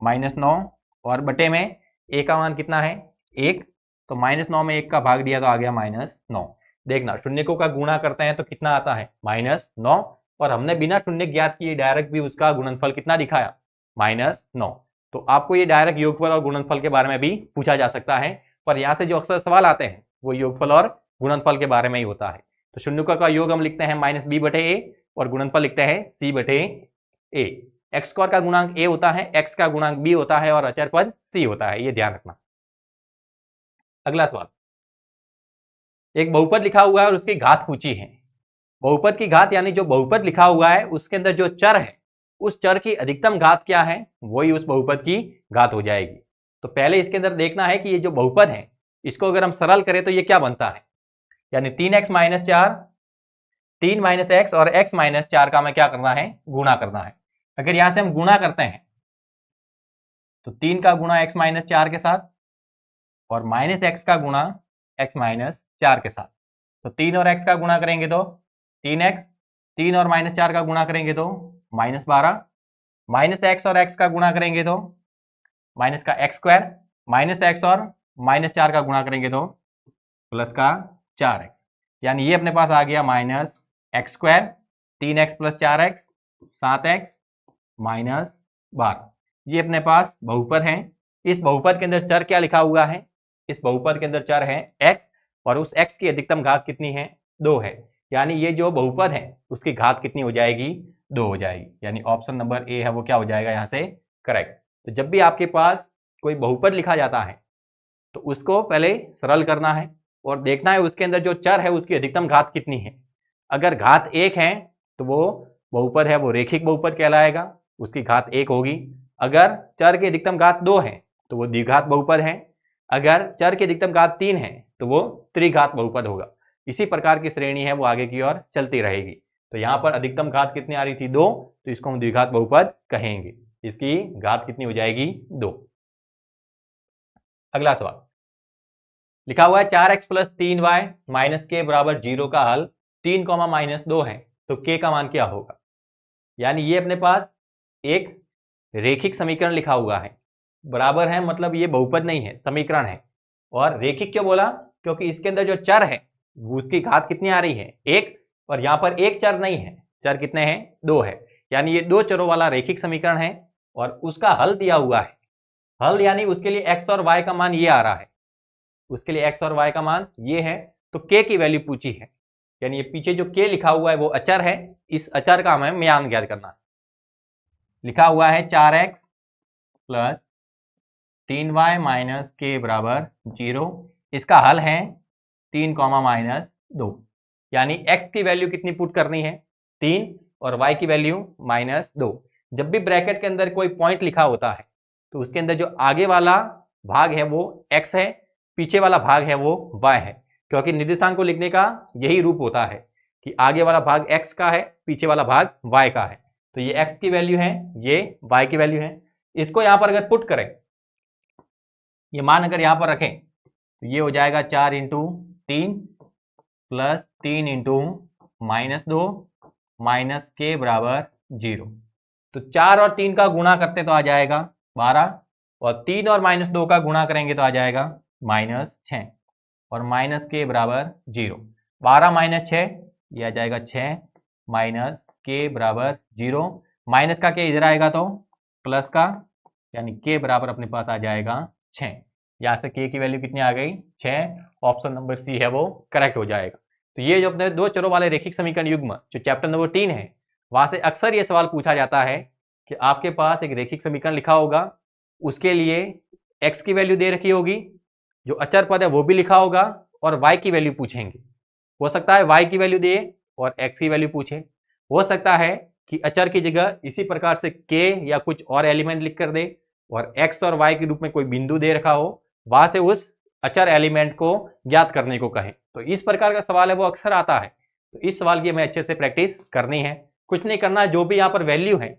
-9 और बटे में a का मान कितना है 1, तो -9 में 1 का भाग दिया तो आ गया -9। देखना शून्यकों का गुणा करते हैं तो कितना आता है -9, और हमने बिना शून्य ज्ञात किए डायरेक्ट भी उसका गुणनफल कितना दिखाया -9। तो आपको ये डायरेक्ट योगफल और गुणनफल के बारे में भी पूछा जा सकता है, पर यहाँ से जो अक्सर सवाल आते हैं वो योगफल और गुणनफल के बारे में ही होता है। तो शून्यकों का योग हम लिखते हैं -b/a और गुणनफल लिखते हैं c/a। x² का गुणांक a होता है, x का गुणांक b होता है और अचर पद c होता है, ये ध्यान रखना। अगला सवाल, एक बहुपद लिखा हुआ है और उसकी घात पूछी है। बहुपद की घात यानी जो बहुपद लिखा हुआ है उसके अंदर जो चर है उस चर की अधिकतम घात क्या है, वही उस बहुपद की घात हो जाएगी। तो पहले इसके अंदर देखना है कि ये जो बहुपद है इसको अगर हम सरल करें तो ये क्या बनता है, यानी 3x - 4, 3 - x और x - 4 का हमें क्या करना है गुणा करना है। अगर यहां से हम गुणा करते हैं तो 3 का गुणा x - 4 के साथ और -x का गुणा x - 4 के साथ, तो 3 और x का गुणा करेंगे तो 3x, 3 और -4 का गुणा करेंगे तो -12, -x और x का गुणा करेंगे तो माइनस का x², -x और -4 का गुणा करेंगे तो प्लस का 4x, यानी ये अपने पास आ गया -x², 3x + 4x 7x -12। ये अपने पास बहुपद है। इस बहुपद के अंदर चर क्या लिखा हुआ है, इस बहुपद के अंदर चर है x और उस x की अधिकतम घात कितनी है 2 है, यानी ये जो बहुपद है उसकी घात कितनी हो जाएगी 2 हो जाएगी, यानी ऑप्शन नंबर ए है वो क्या हो जाएगा यहाँ से करेक्ट। तो जब भी आपके पास कोई बहुपद लिखा जाता है तो उसको पहले सरल करना है और देखना है उसके अंदर जो चर है उसकी अधिकतम घात कितनी है। अगर घात 1 है तो वो बहुपद है वो रेखिक बहुपद कहलाएगा, उसकी घात 1 होगी। अगर चर की अधिकतम घात 2 है तो वो द्विघात बहुपद है। अगर चर की अधिकतम घात 3 है तो वो त्रिघात बहुपद होगा। इसी प्रकार की श्रेणी है वो आगे की ओर चलती रहेगी। तो यहाँ पर अधिकतम घात कितनी आ रही थी 2, तो इसको हम द्विघात बहुपद कहेंगे, इसकी घात कितनी हो जाएगी 2। अगला सवाल लिखा हुआ है 4x + 3y - k = 0 का हल 3, -2 है, तो k का मान क्या होगा। यानी ये अपने पास एक रेखिक समीकरण लिखा हुआ है, बराबर है मतलब ये बहुपद नहीं है समीकरण है। और रेखिक क्यों बोला, क्योंकि इसके अंदर जो चर है उसकी घात कितनी आ रही है 1, और यहाँ पर एक चर नहीं है, चर कितने हैं 2 है, यानी ये 2 चरों वाला रेखिक समीकरण है और उसका हल दिया हुआ है। हल यानी उसके लिए x और y का मान ये आ रहा है, उसके लिए x और y का मान ये है तो k की वैल्यू पूछी है, यानी ये पीछे जो k लिखा हुआ है वो अचर है, इस अचर का हमें मान ज्ञात करना है। लिखा हुआ है 4x प्लस 3y माइनस के बराबर 0। इसका हल है 3 माइनस 2, यानी x की वैल्यू कितनी पुट करनी है 3 और y की वैल्यू -2। जब भी ब्रैकेट के अंदर कोई पॉइंट लिखा होता है तो उसके अंदर जो आगे वाला भाग है वो x है, पीछे वाला भाग है वो y है, क्योंकि निर्देशांक को लिखने का यही रूप होता है कि आगे वाला भाग x का है, पीछे वाला भाग y का है। तो ये x की वैल्यू है, ये y की वैल्यू है। इसको यहां पर अगर पुट करें, ये मान अगर यहां पर रखें तो ये हो जाएगा 4 इंटू 3 प्लस 3 इंटू -2 माइनस के बराबर 0। तो 4 और 3 का गुणा करते तो आ जाएगा 12, और 3 और -2 का गुणा करेंगे तो आ जाएगा -6, और माइनस के बराबर 0। 12 माइनस 6 ये आ जाएगा 6 माइनस के बराबर 0। माइनस का के इधर आएगा तो प्लस का, यानी के बराबर अपने पास आ जाएगा 6। यहाँ से के की वैल्यू कितनी आ गई 6। ऑप्शन नंबर सी है वो करेक्ट हो जाएगा। तो ये जो अपने दो चरों वाले रैखिक समीकरण युग्म जो चैप्टर नंबर 3 है, वहां से अक्सर ये सवाल पूछा जाता है कि आपके पास एक रैखिक समीकरण लिखा होगा, उसके लिए x की वैल्यू दे रखी होगी, जो अचर पद है वो भी लिखा होगा, और y की वैल्यू पूछेंगे। हो सकता है y की वैल्यू दे और x की वैल्यू पूछे, हो सकता है कि अचर की जगह इसी प्रकार से k या कुछ और एलिमेंट लिख कर दे और x और y के रूप में कोई बिंदु दे रखा हो, वहां से उस अचर एलिमेंट को ज्ञात करने को कहें। तो इस प्रकार का सवाल है वो अक्सर आता है। तो इस सवाल की हमें अच्छे से प्रैक्टिस करनी है। कुछ नहीं करना, जो भी यहाँ पर वैल्यू है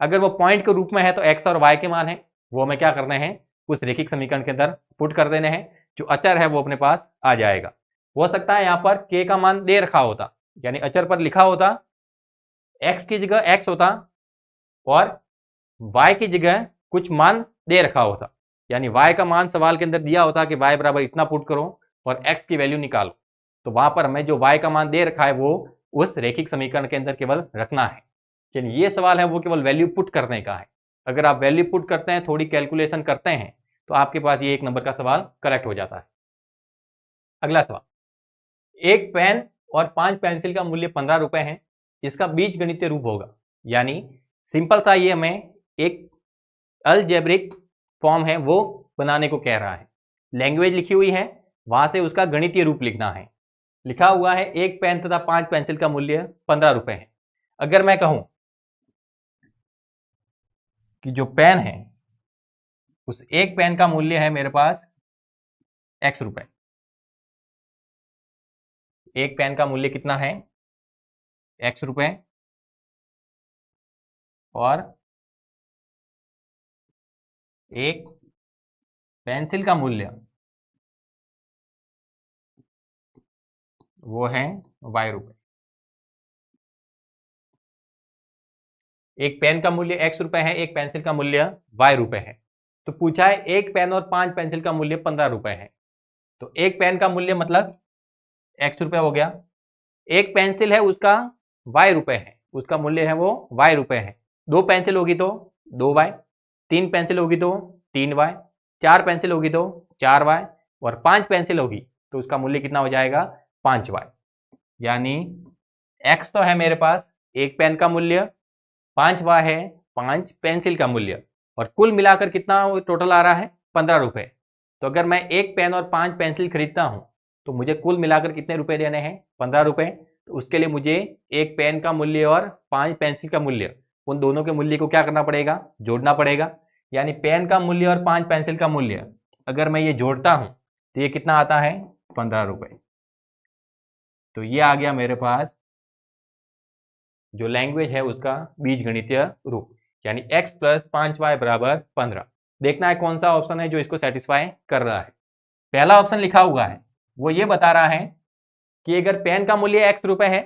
अगर वो पॉइंट के रूप में है तो x और y के मान है वो हमें क्या करने हैं, उस रैखिक समीकरण के अंदर पुट कर देने हैं। जो अचर है वो अपने पास आ जाएगा। हो सकता है यहाँ पर k का मान दे रखा होता, यानी अचर पर लिखा होता, x की जगह x होता और y की जगह कुछ मान दे रखा होता, यानी y का मान सवाल के अंदर दिया होता कि y बराबर इतना पुट करो और x की वैल्यू निकालो। तो वहां पर हमें जो y का मान दे रखा है वो उस रैखिक समीकरण के अंदर केवल रखना है। यानी ये सवाल है वो केवल वैल्यू पुट करने का है। अगर आप वैल्यू पुट करते हैं, थोड़ी कैलकुलेशन करते हैं, तो आपके पास ये 1 नंबर का सवाल करेक्ट हो जाता है। अगला सवाल, एक पेन और 5 पेंसिल का मूल्य 15 रुपए है, इसका बीज गणितीय रूप होगा। यानी सिंपल सा ये हमें एक अलजेब्रिक फॉर्म है वो बनाने को कह रहा है। लैंग्वेज लिखी हुई है, वहां से उसका गणितीय रूप लिखना है। लिखा हुआ है एक पेन तथा 5 पेंसिल का मूल्य 15 रुपए है। अगर मैं कहूं कि जो पेन है उस एक पेन का मूल्य है मेरे पास x रुपए, एक पेन का मूल्य कितना है x रुपए, और एक पेंसिल का मूल्य वो है y रुपए। एक पेन का मूल्य x रुपए है, एक पेंसिल का मूल्य y रुपए है। तो पूछा है एक पेन और 5 पेंसिल का मूल्य 15 रुपए है। तो एक पेन का मूल्य मतलब x रुपए हो गया, एक पेंसिल है उसका y रुपए है, उसका मूल्य है वो y रुपए है। 2 पेंसिल होगी तो 2y, 3 पेंसिल होगी तो 3y, 4 पेंसिल होगी तो 4y, और 5 पेंसिल होगी तो उसका मूल्य कितना हो जाएगा 5y। यानी x तो है मेरे पास एक पेन का मूल्य, 5y है 5 पेंसिल का मूल्य, और कुल मिलाकर कितना टोटल आ रहा है 15 रुपए। तो अगर मैं एक पेन और 5 पेंसिल खरीदता हूं तो मुझे कुल मिलाकर कितने रुपए देने हैं 15 रुपए। तो उसके लिए मुझे एक पेन का मूल्य और 5 पेंसिल का मूल्य, उन दोनों के मूल्य को क्या करना पड़ेगा, जोड़ना पड़ेगा। यानी पेन का मूल्य और 5 पेंसिल का मूल्य अगर मैं ये जोड़ता हूं तो ये कितना आता है 15 रुपए। तो ये आ गया मेरे पास जो लैंग्वेज है उसका बीजगणितीय रूप, यानी x प्लस 5y बराबर 15। देखना है कौन सा ऑप्शन है जो इसको सेटिस्फाई कर रहा है। पहला ऑप्शन लिखा हुआ है वो ये बता रहा है कि अगर पेन का मूल्य x रुपए है,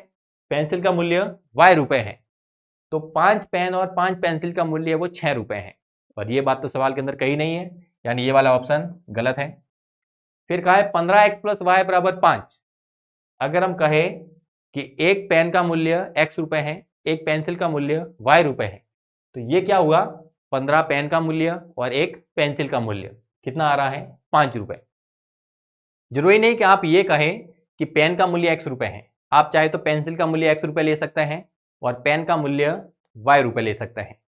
पेंसिल का मूल्य y रुपए है, तो 5 पेन और 5 पेंसिल का मूल्य वो 6 रुपए है। और ये बात तो सवाल के अंदर कही नहीं है, यानी ये वाला ऑप्शन गलत है। फिर कहा है 15x प्लस y बराबर 5। अगर हम कहें कि एक पेन का मूल्य x रुपए है, एक पेंसिल का मूल्य y रुपए है, तो ये क्या हुआ 15 पेन का मूल्य और एक पेंसिल का मूल्य कितना आ रहा है 5 रुपए। जरूरी नहीं कि आप ये कहें कि पेन का मूल्य x रुपए है, आप चाहे तो पेंसिल का मूल्य x रुपए ले सकते हैं और पेन का मूल्य y रुपए ले सकते हैं।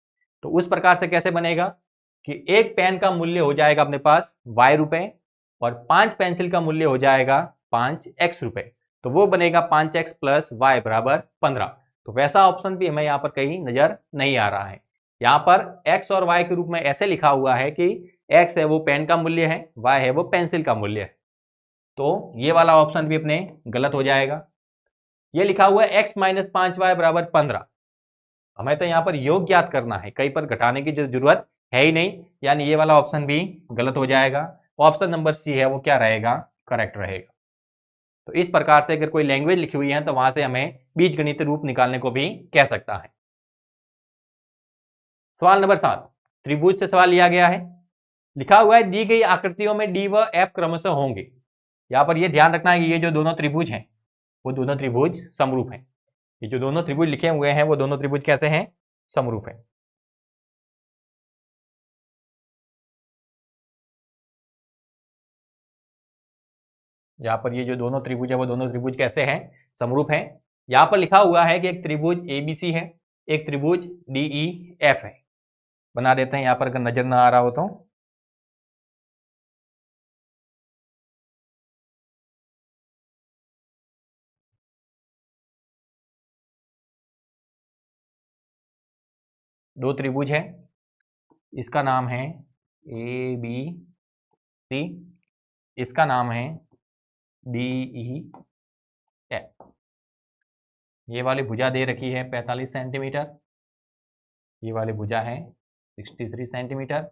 तो उस प्रकार से कैसे बनेगा कि एक पेन का मूल्य हो जाएगा अपने पास y रुपए और 5 पेंसिल का मूल्य हो जाएगा 5x रुपए। तो वो बनेगा 5x प्लस y बराबर 15। तो वैसा ऑप्शन भी हमें यहाँ पर कहीं नजर नहीं आ रहा है। यहाँ पर x और y के रूप में ऐसे लिखा हुआ है कि x है वो पेन का मूल्य है, y है वो पेंसिल का मूल्य है। तो ये वाला ऑप्शन भी अपने गलत हो जाएगा। ये लिखा हुआ है x माइनस 5y बराबर 15। हमें तो यहाँ पर योग ज्ञात करना है, कहीं पर घटाने की जरूरत है ही नहीं, यानी ये वाला ऑप्शन भी गलत हो जाएगा। ऑप्शन नंबर सी है वो क्या रहेगा, करेक्ट रहेगा। तो इस प्रकार से अगर कोई लैंग्वेज लिखी हुई है तो वहां से हमें बीजगणित रूप निकालने को भी कह सकता है। सवाल नंबर 7, त्रिभुज से सवाल लिया गया है। लिखा हुआ है दी गई आकृतियों में डी व एफ क्रमशः होंगे। यहाँ पर यह ध्यान रखना है कि ये जो दोनों त्रिभुज हैं वो दोनों त्रिभुज समरूप हैं। ये जो दोनों त्रिभुज लिखे हुए हैं वो दोनों त्रिभुज कैसे हैं, समरूप हैं। यहाँ पर ये जो दोनों त्रिभुज है वो दोनों त्रिभुज कैसे हैं, समरूप हैं। यहाँ पर लिखा हुआ है कि एक त्रिभुज एबीसी है, एक त्रिभुज डीईएफ है। बना देते हैं यहाँ पर अगर नजर ना आ रहा हो तो। दो त्रिभुज है, इसका नाम है ए बी सी, इसका नाम है डी ई एफ। ये वाली भुजा दे रखी है 45 सेंटीमीटर, ये वाली भुजा है 63 सेंटीमीटर,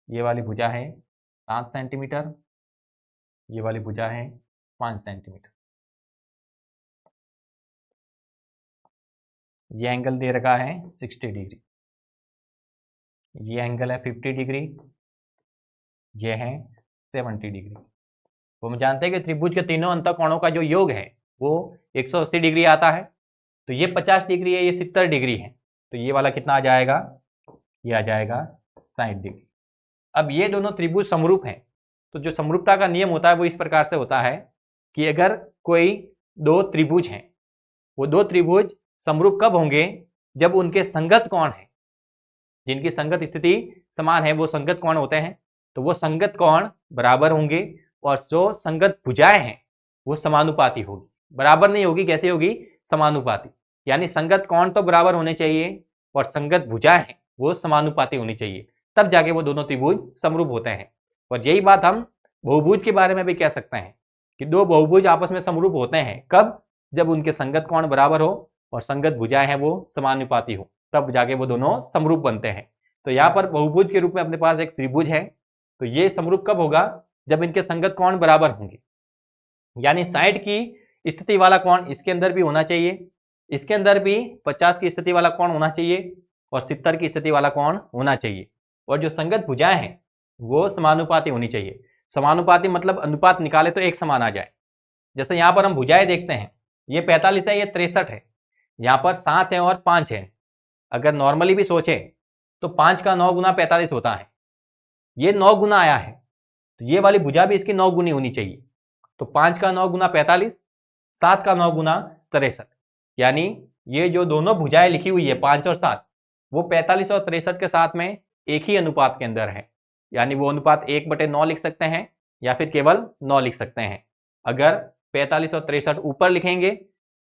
ये वाली भुजा है 7 सेंटीमीटर, ये वाली भुजा है 5 सेंटीमीटर। ये एंगल दे रखा है 60 डिग्री, ये एंगल है 50 डिग्री, ये है 70 डिग्री। तो हम जानते हैं कि त्रिभुज के तीनों अंतःकोणों का जो योग है वो 180 डिग्री आता है। तो ये 50 डिग्री है, ये 70 डिग्री है, तो ये वाला कितना आ जाएगा, ये आ जाएगा 60 डिग्री। अब ये दोनों त्रिभुज समरूप हैं, तो जो समरूपता का नियम होता है वो इस प्रकार से होता है कि अगर कोई दो त्रिभुज हैं, वो दो त्रिभुज समरूप कब होंगे, जब उनके संगत कोण हैं, जिनकी संगत स्थिति समान है वो संगत कोण होते हैं। तो वो संगत कोण बराबर होंगे और जो संगत भुजाएं हैं वो समानुपाती होगी। बराबर नहीं होगी, कैसे होगी, समानुपाती। यानी संगत कोण तो बराबर होने चाहिए और संगत भुजाएं हैं वो समानुपाती होनी चाहिए, तब जाके वो दोनों त्रिभुज समरूप होते हैं। और यही बात हम बहुभुज के बारे में भी कह सकते हैं कि दो बहुभुज आपस में समरूप होते हैं कब, जब उनके संगत कोण बराबर हो और संगत भुजाएं हैं वो समानुपाती हो, तब जाके वो दोनों समरूप बनते हैं। तो यहाँ पर बहुभुज के रूप में अपने पास एक त्रिभुज है, तो ये समरूप कब होगा, जब इनके संगत कोण बराबर होंगे। यानी 60 की स्थिति वाला कोण इसके अंदर भी होना चाहिए, इसके अंदर भी 50 की स्थिति वाला कोण होना चाहिए और 70 की स्थिति वाला कोण होना चाहिए। और जो संगत भुजाएं हैं वो समानुपाती होनी चाहिए। समानुपाती मतलब अनुपात निकाले तो एक समान आ जाए। जैसे यहाँ पर हम भुजाएं देखते हैं, ये 45 है, ये 63 है, यहाँ पर 7 है और 5 है। अगर नॉर्मली भी सोचे तो 5 का 9 गुना 45 होता है, ये 9 गुना आया है, तो ये वाली भुजा भी इसकी 9 गुनी होनी चाहिए। तो 5 का 9 गुना 45, 7 का 9 गुना 63। यानी ये जो दोनों भुजाएं लिखी हुई है 5 और 7, वो 45 और 63 के साथ में एक ही अनुपात के अंदर है। यानी वो अनुपात 1/9 लिख सकते हैं या फिर केवल 9 लिख सकते हैं। अगर 45 और 63 ऊपर लिखेंगे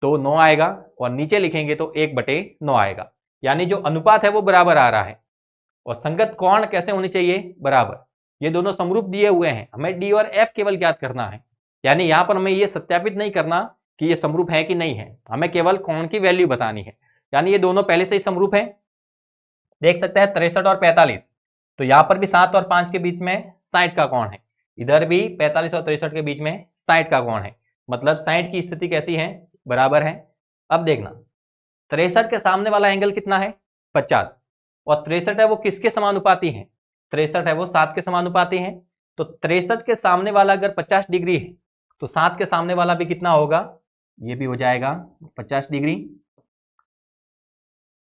तो 9 आएगा और नीचे लिखेंगे तो 1/9 आएगा। यानी जो अनुपात है वो बराबर आ रहा है। और संगत कोण कैसे होने चाहिए, बराबर। ये दोनों समरूप दिए हुए हैं, हमें डी और एफ केवल ज्ञात करना है। यानी यहाँ पर हमें ये सत्यापित नहीं करना कि ये समरूप है कि नहीं है, हमें केवल कोण की वैल्यू बतानी है। यानी ये दोनों पहले से ही समरूप हैं। देख सकते हैं 63 और 45, तो यहाँ पर भी 7 और 5 के बीच में 60 का कोण है, इधर भी 45 और 63 के बीच में 60 का कोण है। मतलब 60 की स्थिति कैसी है, बराबर है। अब देखना 63 के सामने वाला एंगल कितना है, 50, और 63 है वो किसके समानुपाती है, 63 है वो 7 के समानुपाती है। तो 63 के सामने वाला अगर 50 डिग्री है तो 7 के सामने वाला भी कितना होगा, ये भी हो जाएगा 50 डिग्री।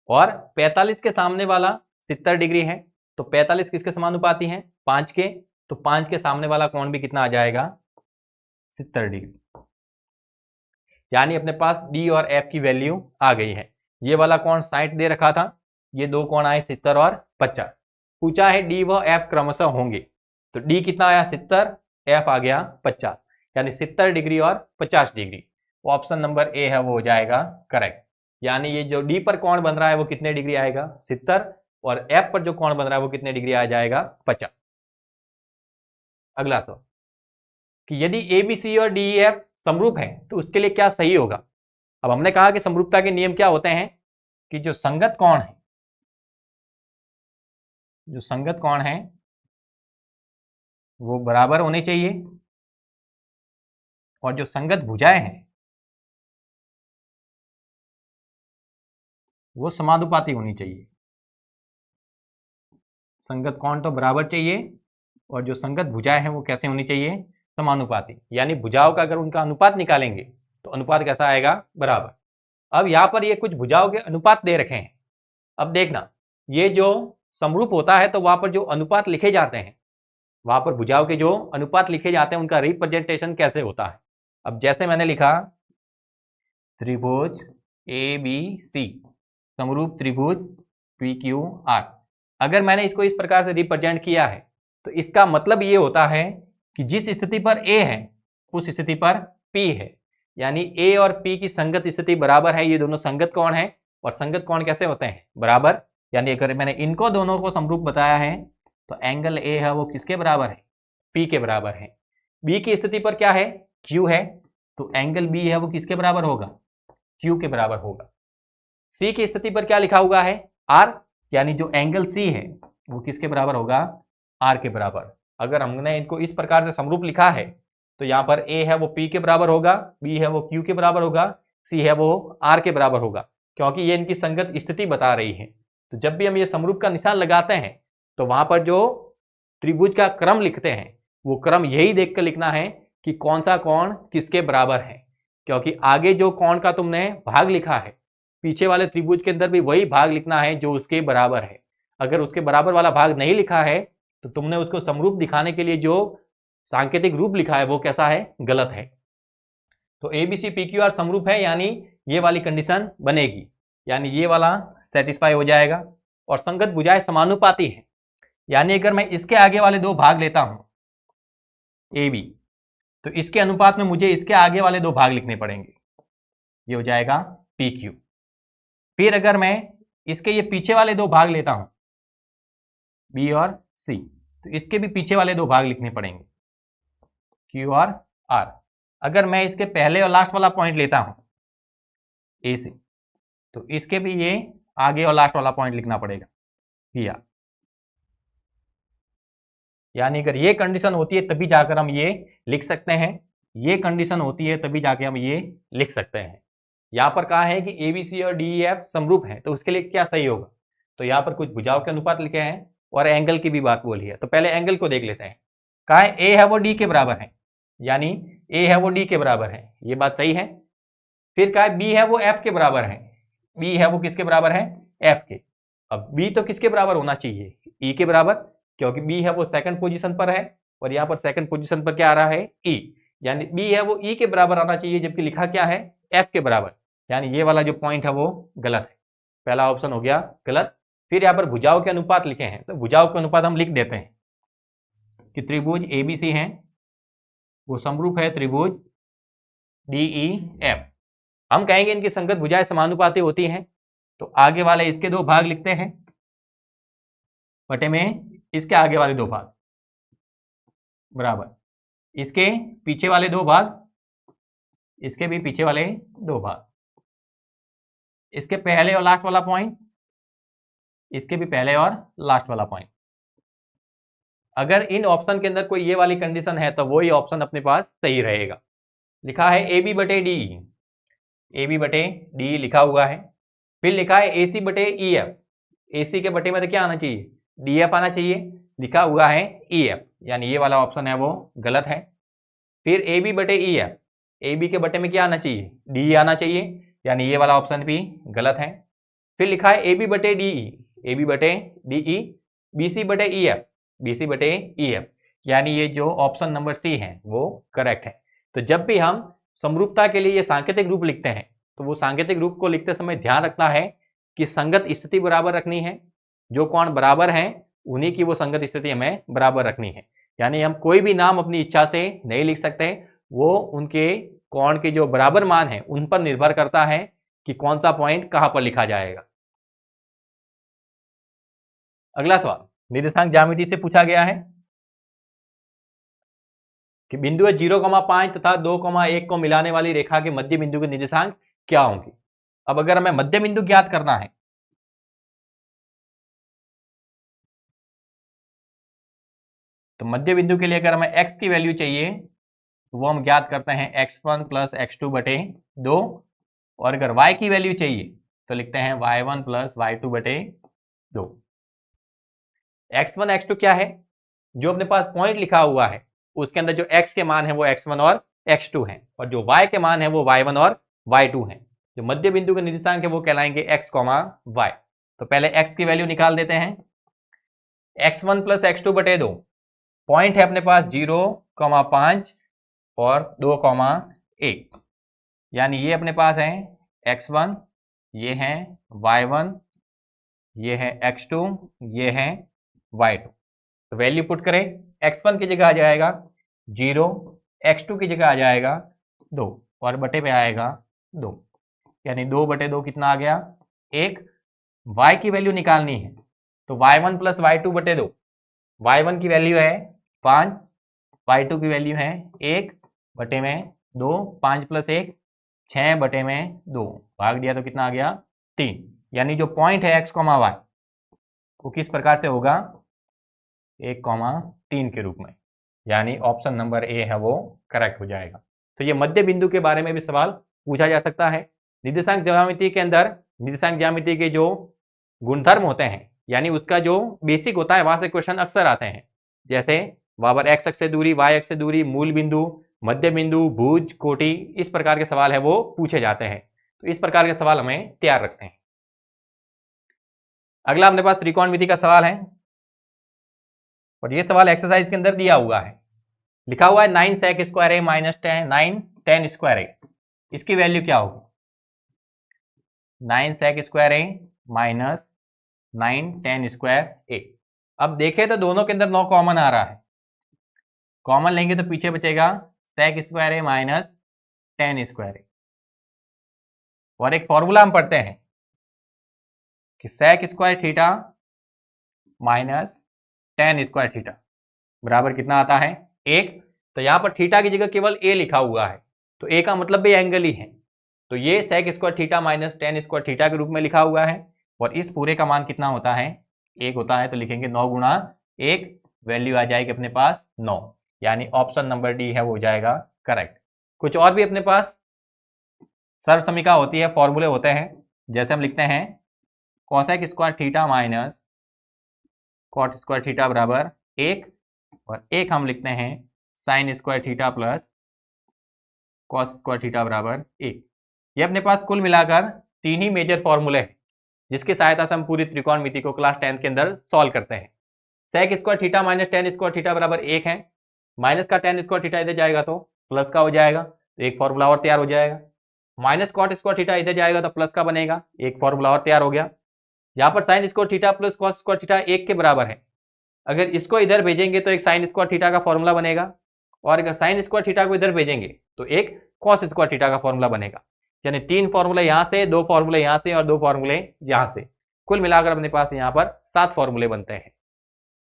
और 45 के सामने वाला 70 डिग्री है, तो 45 किसके समानुपाती है, 5 के। तो 5 के सामने वाला कोण भी कितना आ जाएगा, 70 डिग्री। यानी अपने पास डी और एफ की वैल्यू आ गई है। ये वाला कोण 60 दे रखा था, ये दो कोण आए 70 और 50। पूछा है डी व एफ क्रमशः होंगे, तो डी कितना आया 70, एफ आ गया 50, यानी 70 डिग्री और 50 डिग्री। ऑप्शन नंबर ए है वो हो जाएगा करेक्ट। यानी ये जो डी पर कोण बन रहा है वो कितने डिग्री आएगा 70, और एफ पर जो कोण बन रहा है वो कितने डिग्री आ जाएगा 50। अगला सवाल कि यदि ए बी सी और डी एफ समरूप है तो उसके लिए क्या सही होगा। अब हमने कहा कि समरूपता के नियम क्या होते हैं कि जो संगत कोण है, जो संगत कोण है वो बराबर होने चाहिए, और जो संगत भुजाएं हैं वो समानुपाती होनी चाहिए। संगत कोण तो बराबर चाहिए, और जो संगत भुजाएं हैं वो कैसे होनी चाहिए, समानुपाती। यानी भुजाओं का अगर उनका अनुपात निकालेंगे तो अनुपात कैसा आएगा, बराबर। अब यहां पर ये कुछ भुजाओं के अनुपात दे रखे हैं। अब देखना, ये जो समरूप होता है तो वहां पर जो अनुपात लिखे जाते हैं, वहां पर भुजाओं के जो अनुपात लिखे जाते हैं उनका रिप्रेजेंटेशन कैसे होता है। अब जैसे मैंने लिखा त्रिभुज ए बी सी समरूप त्रिभुज पी क्यू आर, अगर मैंने इसको इस प्रकार से रिप्रेजेंट किया है तो इसका मतलब ये होता है कि जिस स्थिति पर ए है उस स्थिति पर पी है, यानी ए और पी की संगत स्थिति बराबर है। ये दोनों संगत कोण है, और संगत कोण कैसे होते हैं, बराबर। यानी अगर मैंने इनको दोनों को समरूप बताया है तो एंगल ए है वो किसके बराबर है, पी के बराबर है। बी की स्थिति पर क्या है, क्यू है, तो एंगल बी है वो किसके बराबर होगा, क्यू के बराबर होगा। सी की स्थिति पर क्या लिखा हुआ है, आर, यानी जो एंगल सी है वो किसके बराबर होगा, आर के बराबर। अगर हमने इनको इस प्रकार से समरूप लिखा है तो यहाँ पर ए है वो पी के बराबर होगा, बी है वो क्यू के बराबर होगा, सी है वो आर के बराबर होगा, क्योंकि ये इनकी संगत स्थिति बता रही है। तो जब भी हम ये समरूप का निशान लगाते हैं तो वहां पर जो त्रिभुज का क्रम लिखते हैं वो क्रम यही देख कर लिखना है कि कौन सा कोण किसके बराबर है, क्योंकि आगे जो कोण का तुमने भाग लिखा है पीछे वाले त्रिभुज के अंदर भी वही भाग लिखना है जो उसके बराबर है। अगर उसके बराबर वाला भाग नहीं लिखा है तो तुमने उसको समरूप दिखाने के लिए जो सांकेतिक रूप लिखा है वो कैसा है, गलत है। तो A B C P Q R समरूप है, यानी ये वाली कंडीशन बनेगी, यानी ये वाला सेटिस्फाई हो जाएगा। और संगत भुजाएं समानुपाती है, यानी अगर मैं इसके आगे वाले दो भाग लेता हूं ए बी, तो इसके अनुपात में मुझे इसके आगे वाले दो भाग लिखने पड़ेंगे, ये हो जाएगा पी क्यू। फिर अगर मैं इसके ये पीछे वाले दो भाग लेता हूं बी और सी, तो इसके भी पीछे वाले दो भाग लिखने पड़ेंगे क्यू और आर। अगर मैं इसके पहले और लास्ट वाला पॉइंट लेता हूं ए सी, तो इसके भी ये आगे और लास्ट वाला पॉइंट लिखना पड़ेगा पी आर। यानी अगर ये कंडीशन होती है तभी जाकर हम ये लिख सकते हैं, ये कंडीशन होती है तभी जाके हम ये लिख सकते हैं। यहां पर कहा है कि ए बी सी और डी एफ समरूप है, तो उसके लिए क्या सही होगा, तो यहां पर कुछ भुजाओं के अनुपात लिखे हैं और एंगल की भी बात बोली है। तो पहले एंगल को देख लेते हैं। कहा है ए है वो डी के बराबर है, यानी ए है वो डी के बराबर है, ये बात सही है। फिर कहा है बी है वो एफ के बराबर है, बी है वो किसके बराबर है, एफ के। अब बी तो किसके बराबर होना चाहिए, ई के बराबर, क्योंकि बी है वो सेकंड पोजीशन पर है, और यहाँ पर सेकंड पोजीशन पर क्या आ रहा है, ई, यानी बी है वो ई के बराबर आना चाहिए, जबकि लिखा क्या है, एफ के बराबर। यानी ये वाला जो पॉइंट है वो गलत है, पहला ऑप्शन हो गया गलत। फिर यहाँ पर भुजाओं के अनुपात लिखे हैं, तो भुजाओं के अनुपात हम लिख देते हैं कि त्रिभुज एबीसी है वो समरूप है त्रिभुज डीईएफ। हम कहेंगे इनकी संगत भुजाएं समानुपाती होती हैं, तो आगे वाले इसके दो भाग लिखते हैं बटे में इसके आगे वाले दो भाग बराबर, इसके पीछे वाले दो भाग, इसके भी पीछे वाले दो भाग, इसके पहले और लास्ट वाला पॉइंट, इसके भी पहले और लास्ट वाला पॉइंट। अगर इन ऑप्शन के अंदर कोई ये वाली कंडीशन है तो वही ऑप्शन अपने पास सही रहेगा। लिखा है ए बी बटे डी, ए बी बटे डी लिखा हुआ है। फिर लिखा है ए सी बटे ई एफ, ए सी के बटे में तो क्या आना चाहिए, डी एफ आना चाहिए, लिखा हुआ है ई एफ, यानी ये वाला ऑप्शन है वो गलत है। फिर ए बी बटे ई एफ, ए बी के बटे में क्या आना चाहिए, डी आना चाहिए, यानी ये वाला ऑप्शन भी गलत है। फिर लिखा है ए बी बटे डी ई, ए बी बटे डी ई, बी सी बटे ई एफ, बी सी बटे ई एफ, यानी ये जो ऑप्शन नंबर सी है वो करेक्ट है। तो जब भी हम समरूपता के लिए ये सांकेतिक रूप लिखते हैं, तो वो सांकेतिक रूप को लिखते समय ध्यान रखना है कि संगत स्थिति बराबर रखनी है, जो कोण बराबर हैं उन्हीं की वो संगत स्थिति हमें बराबर रखनी है। यानी हम कोई भी नाम अपनी इच्छा से नहीं लिख सकते, वो उनके कोण के जो बराबर मान है उन पर निर्भर करता है कि कौन सा पॉइंट कहां पर लिखा जाएगा। अगला सवाल निर्देशांक ज्यामिति से पूछा गया है कि बिंदु 0,5 तथा 2,1 को मिलाने वाली रेखा के मध्य बिंदु के निर्देशांक क्या होंगे। अब अगर हमें मध्य बिंदु ज्ञात करना है तो मध्य बिंदु के लिए अगर हमें x की वैल्यू चाहिए तो वो हम ज्ञात करते हैं x1 प्लस x2 बटे 2, और अगर y की वैल्यू चाहिए तो लिखते हैं y1 प्लस y2 बटे 2। x1 x2 क्या है, जो अपने पास पॉइंट लिखा हुआ है उसके अंदर जो x के मान है वो x1 और x2 हैं, और जो y के मान है वो y1 और y2 हैं। जो मध्य बिंदु के निर्देशांक है वो कहलाएंगे x, y। तो पहले x की वैल्यू निकाल देते हैं। x1 प्लस x2 बटे 2, पॉइंट है अपने पास 0,5 और 2,1, यानी ये अपने पास है x1, ये है y1, ये है x2, ये है y2। तो वैल्यू पुट करें, x1 की जगह आ जाएगा 0, x2 की जगह आ जाएगा 2 और बटे पे आएगा 2, यानी 2 बटे 2 कितना आ गया 1। y की वैल्यू निकालनी है तो y1 प्लस y2 बटे 2, y1 की वैल्यू है 5, y2 की वैल्यू है 1 बटे में 2, 5 प्लस 1 6 बटे में 2, भाग दिया तो कितना आ गया 3। यानी जो पॉइंट है x, y वो किस प्रकार से होगा 1,3 के रूप में, यानी ऑप्शन नंबर ए है वो करेक्ट हो जाएगा। तो ये मध्य बिंदु के बारे में भी सवाल पूछा जा सकता है। निर्देशांक ज्यामिति के अंदर निर्देशांक ज्यामिति के जो गुणधर्म होते हैं, यानी उसका जो बेसिक होता है वहां से क्वेश्चन अक्सर आते हैं, जैसे बराबर x अक्ष से दूरी, y अक्ष से दूरी, मूल बिंदु, मध्य बिंदु, भुज, कोटि, इस प्रकार के सवाल है वो पूछे जाते हैं। तो इस प्रकार के सवाल हमें तैयार रखते हैं। अगला अपने पास त्रिकोणमिति का सवाल है, और ये सवाल एक्सरसाइज के अंदर दिया हुआ है। लिखा हुआ है 9 sec स्क्वायर ए माइनस 9 tan स्क्वायर ए, इसकी वैल्यू क्या होगी 9 sec स्क्वायर ए माइनस 9 tan स्क्वायर ए। अब देखें तो दोनों के अंदर 9 कॉमन आ रहा है, कॉमन लेंगे तो पीछे बचेगा sec स्क्वायर ए माइनस tan स्क्वायर ए, और एक फॉर्मूला हम पढ़ते हैं कि sec square theta minus tan square theta बराबर कितना आता है 1। तो यहां पर थीटा की जगह केवल a लिखा हुआ है, तो a का मतलब भी एंगल ही है, तो ये sec square theta minus tan square theta के रूप में लिखा हुआ है, और इस पूरे का मान कितना होता है 1 होता है। तो लिखेंगे 9 गुणा 1, वैल्यू आ जाएगी अपने पास 9, यानी ऑप्शन नंबर डी है वो हो जाएगा करेक्ट। कुछ और भी अपने पास सर्व समीकरण होती है, फॉर्मूले होते हैं, जैसे हम लिखते हैं cosec square theta minus cot square theta बराबर 1, और एक हम लिखते हैं sine square theta plus cos square theta बराबर 1। ये अपने पास कुल मिलाकर 3 ही मेजर फॉर्मूले हैं, जिसकी सहायता से हम पूरी त्रिकोणमिति को क्लास 10 के अंदर सॉल्व करते हैं। sec square theta minus tan square theta बराबर 1 है, माइनस का tan स्क्वायर थीटा इधर जाएगा तो प्लस का हो जाएगा, तो एक फॉर्मूला और तैयार हो जाएगा। माइनस कॉट स्क्वायर थीटा इधर जाएगा तो प्लस का बनेगा, एक फॉर्मूला और तैयार हो गया। यहाँ पर sine square theta plus cos square theta 1 के बराबर है, अगर इसको इधर भेजेंगे तो एक साइन स्क्वायर थीटा का फॉर्मूला बनेगा, और अगर साइन स्क्वायर थीटा को इधर भेजेंगे तो एक कॉस स्क्वायर थीटा का फॉर्मूला बनेगा। यानी 3 फॉर्मूले यहाँ से, 2 फॉर्मूले यहाँ से और 2 फॉर्मूले यहाँ से, कुल मिलाकर अपने पास यहाँ पर 7 फॉर्मूले बनते हैं।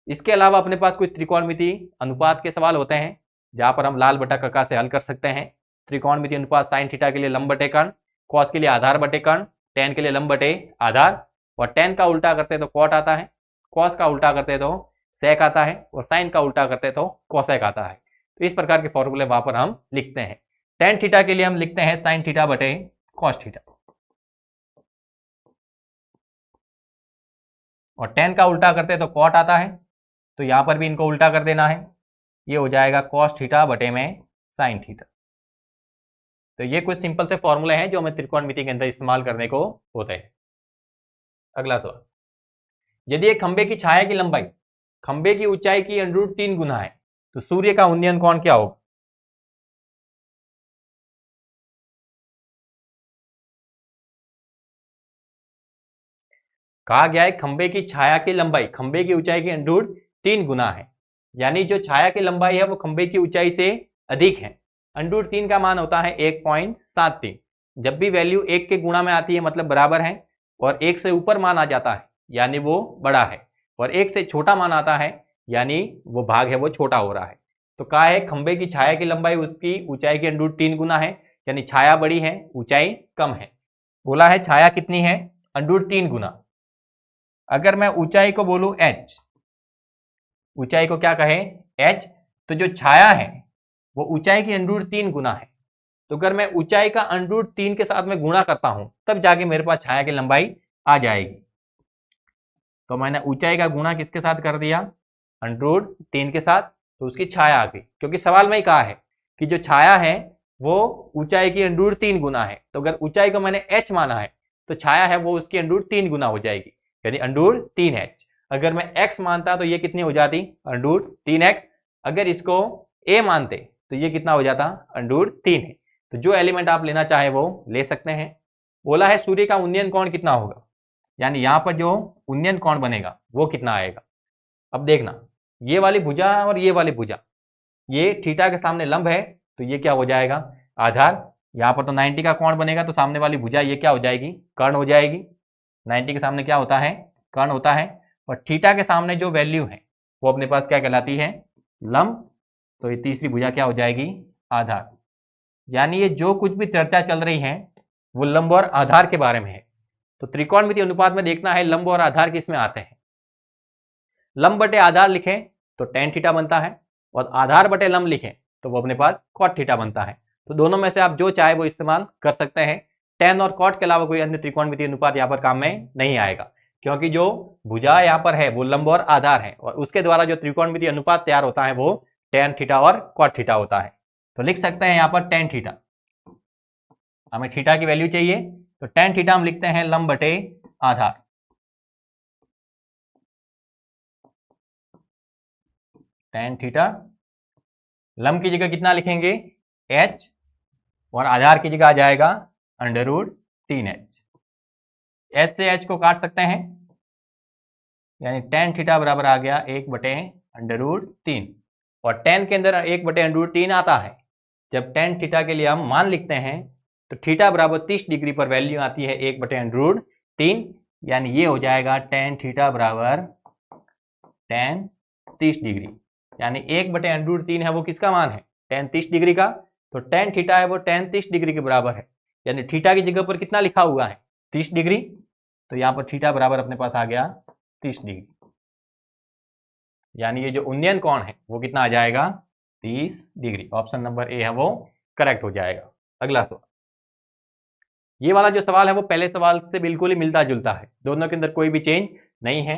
इसके अलावा अपने पास कुछ त्रिकोणमिति अनुपात के सवाल होते हैं, जहां पर हम लाल बटा कक्का से हल कर सकते हैं। त्रिकोणमिति अनुपात साइन थीटा के लिए लंब बटे कर्ण, कॉस के लिए आधार बटे कर्ण, टेन के लिए लंब बटे आधार, और टेन का उल्टा करते तो कॉट आता है, कॉस का उल्टा करते तो सेक आता है, और साइन का उल्टा करते तो कोसेक आता है। तो इस प्रकार के फॉर्मूले वहां पर हम लिखते हैं। टेन थीटा के लिए हम लिखते हैं साइन थीटा बटे कॉस थीटा, और टेन का उल्टा करते तो कॉट आता है, तो यहां पर भी इनको उल्टा कर देना है, ये हो जाएगा कॉस थीटा बटे में साइन थीटा। तो ये कुछ सिंपल से फॉर्मूले हैं जो हमें त्रिकोणमिति के अंदर इस्तेमाल करने को होते हैं। अगला सवाल, यदि एक खंबे की छाया की लंबाई खंबे की ऊंचाई की √3 गुना है तो सूर्य का उन्नयन कोण क्या होगा। कहा गया है खंबे की छाया की लंबाई खंबे की ऊंचाई के अंडर 3 गुना है, यानी जो छाया की लंबाई है वो खंबे की ऊंचाई से अधिक है। अंडर 3 का मान होता है 1.73। जब भी वैल्यू 1 के गुणा में आती है मतलब बराबर है, और 1 से ऊपर मान आ जाता है यानी वो बड़ा है, और 1 से छोटा मान आता है यानी वो भाग है वो छोटा हो रहा है। तो कहा है खंबे की छाया की लंबाई उसकी ऊंचाई के अंडर 3 गुना है, यानी छाया बड़ी है ऊंचाई कम है। बोला है छाया कितनी है, अंडर 3 गुना। अगर मैं ऊंचाई को बोलूं h, ऊंचाई को क्या कहे h, तो जो छाया है वो ऊंचाई की अंडर 3 गुना है। तो अगर मैं ऊंचाई का अंडर 3 के साथ में गुणा करता हूं तब जाके मेरे पास छाया की लंबाई आ जाएगी। तो मैंने ऊंचाई का गुणा किसके साथ कर दिया, अंडर 3 के साथ, तो उसकी छाया आ गई, क्योंकि सवाल में ही कहा है कि जो छाया है वो ऊंचाई की अंडर 3 गुना है। तो अगर ऊंचाई को मैंने h माना है तो छाया है वो उसकी अंडर 3 गुना हो जाएगी, यानी अंडर 3h। अगर मैं x मानता तो ये कितनी हो जाती, अंडर 3x। अगर इसको a मानते तो ये कितना हो जाता, अंडर 3 है। तो जो एलिमेंट आप लेना चाहे वो ले सकते हैं। बोला है सूर्य का उन्नयन कोण कितना होगा, यानी यहाँ पर जो उन्नयन कोण बनेगा वो कितना आएगा। अब देखना, ये वाली भुजा और ये वाली भुजा ये थीटा के सामने लंब है, तो ये क्या हो जाएगा, आधार। यहाँ पर तो 90 का कोण बनेगा तो सामने वाली भुजा ये क्या हो जाएगी, कर्ण हो जाएगी। 90 के सामने क्या होता है, कर्ण होता है। और थीटा के सामने जो वैल्यू है वो अपने पास क्या कहलाती है, लंब। तो ये तीसरी भुजा क्या हो जाएगी, आधार। यानी ये जो कुछ भी चर्चा चल रही है वो लंब और आधार के बारे में है। तो त्रिकोणमितीय अनुपात में देखना है लंब और आधार किस में आते हैं। लंब बटे आधार लिखें तो tan थीटा बनता है, और आधार बटे लंब लिखें तो वो अपने पास cot थीटा बनता है। तो दोनों में से आप जो चाहे वो इस्तेमाल कर सकते हैं। tan और cot के अलावा कोई अन्य त्रिकोणमितीय अनुपात यहाँ पर काम में नहीं आएगा, क्योंकि जो भुजा यहाँ पर है वो लंब और आधार है, और उसके द्वारा जो त्रिकोणमितीय अनुपात तैयार होता है वो tan थीटा और cot थीटा होता है। तो लिख सकते हैं यहाँ पर tan थीटा, हमें थीटा की वैल्यू चाहिए तो tan थीटा हम लिखते हैं लंब बटे आधार। tan थीटा लंब की जगह कितना लिखेंगे, h, और आधार की जगह आ जाएगा अंडर रूट 3h। h से h को काट सकते हैं, यानी tan थीटा बराबर आ गया 1/√3। और tan के अंदर 1/√3 आता है। जब tan थीटा के लिए हम मान लिखते हैं तो थीटा बराबर 30 डिग्री पर वैल्यू आती है 1/√3, यानी ये हो जाएगा tan थीटा बराबर tan 30 डिग्री, यानी 1/√3 है वो किसका मान है, tan 30 डिग्री का। तो tan थीटा है वो tan 30 डिग्री के बराबर है, यानी थीटा की जगह पर कितना लिखा हुआ है, 30 डिग्री। तो यहाँ पर थीटा बराबर अपने पास आ गया 30 डिग्री, यानी ये जो उन्नयन कोण है वो कितना आ जाएगा, 30 डिग्री। ऑप्शन नंबर ए है वो करेक्ट हो जाएगा। अगला सवाल, ये वाला जो सवाल है वो पहले सवाल से बिल्कुल ही मिलता जुलता है, दोनों के अंदर कोई भी चेंज नहीं है।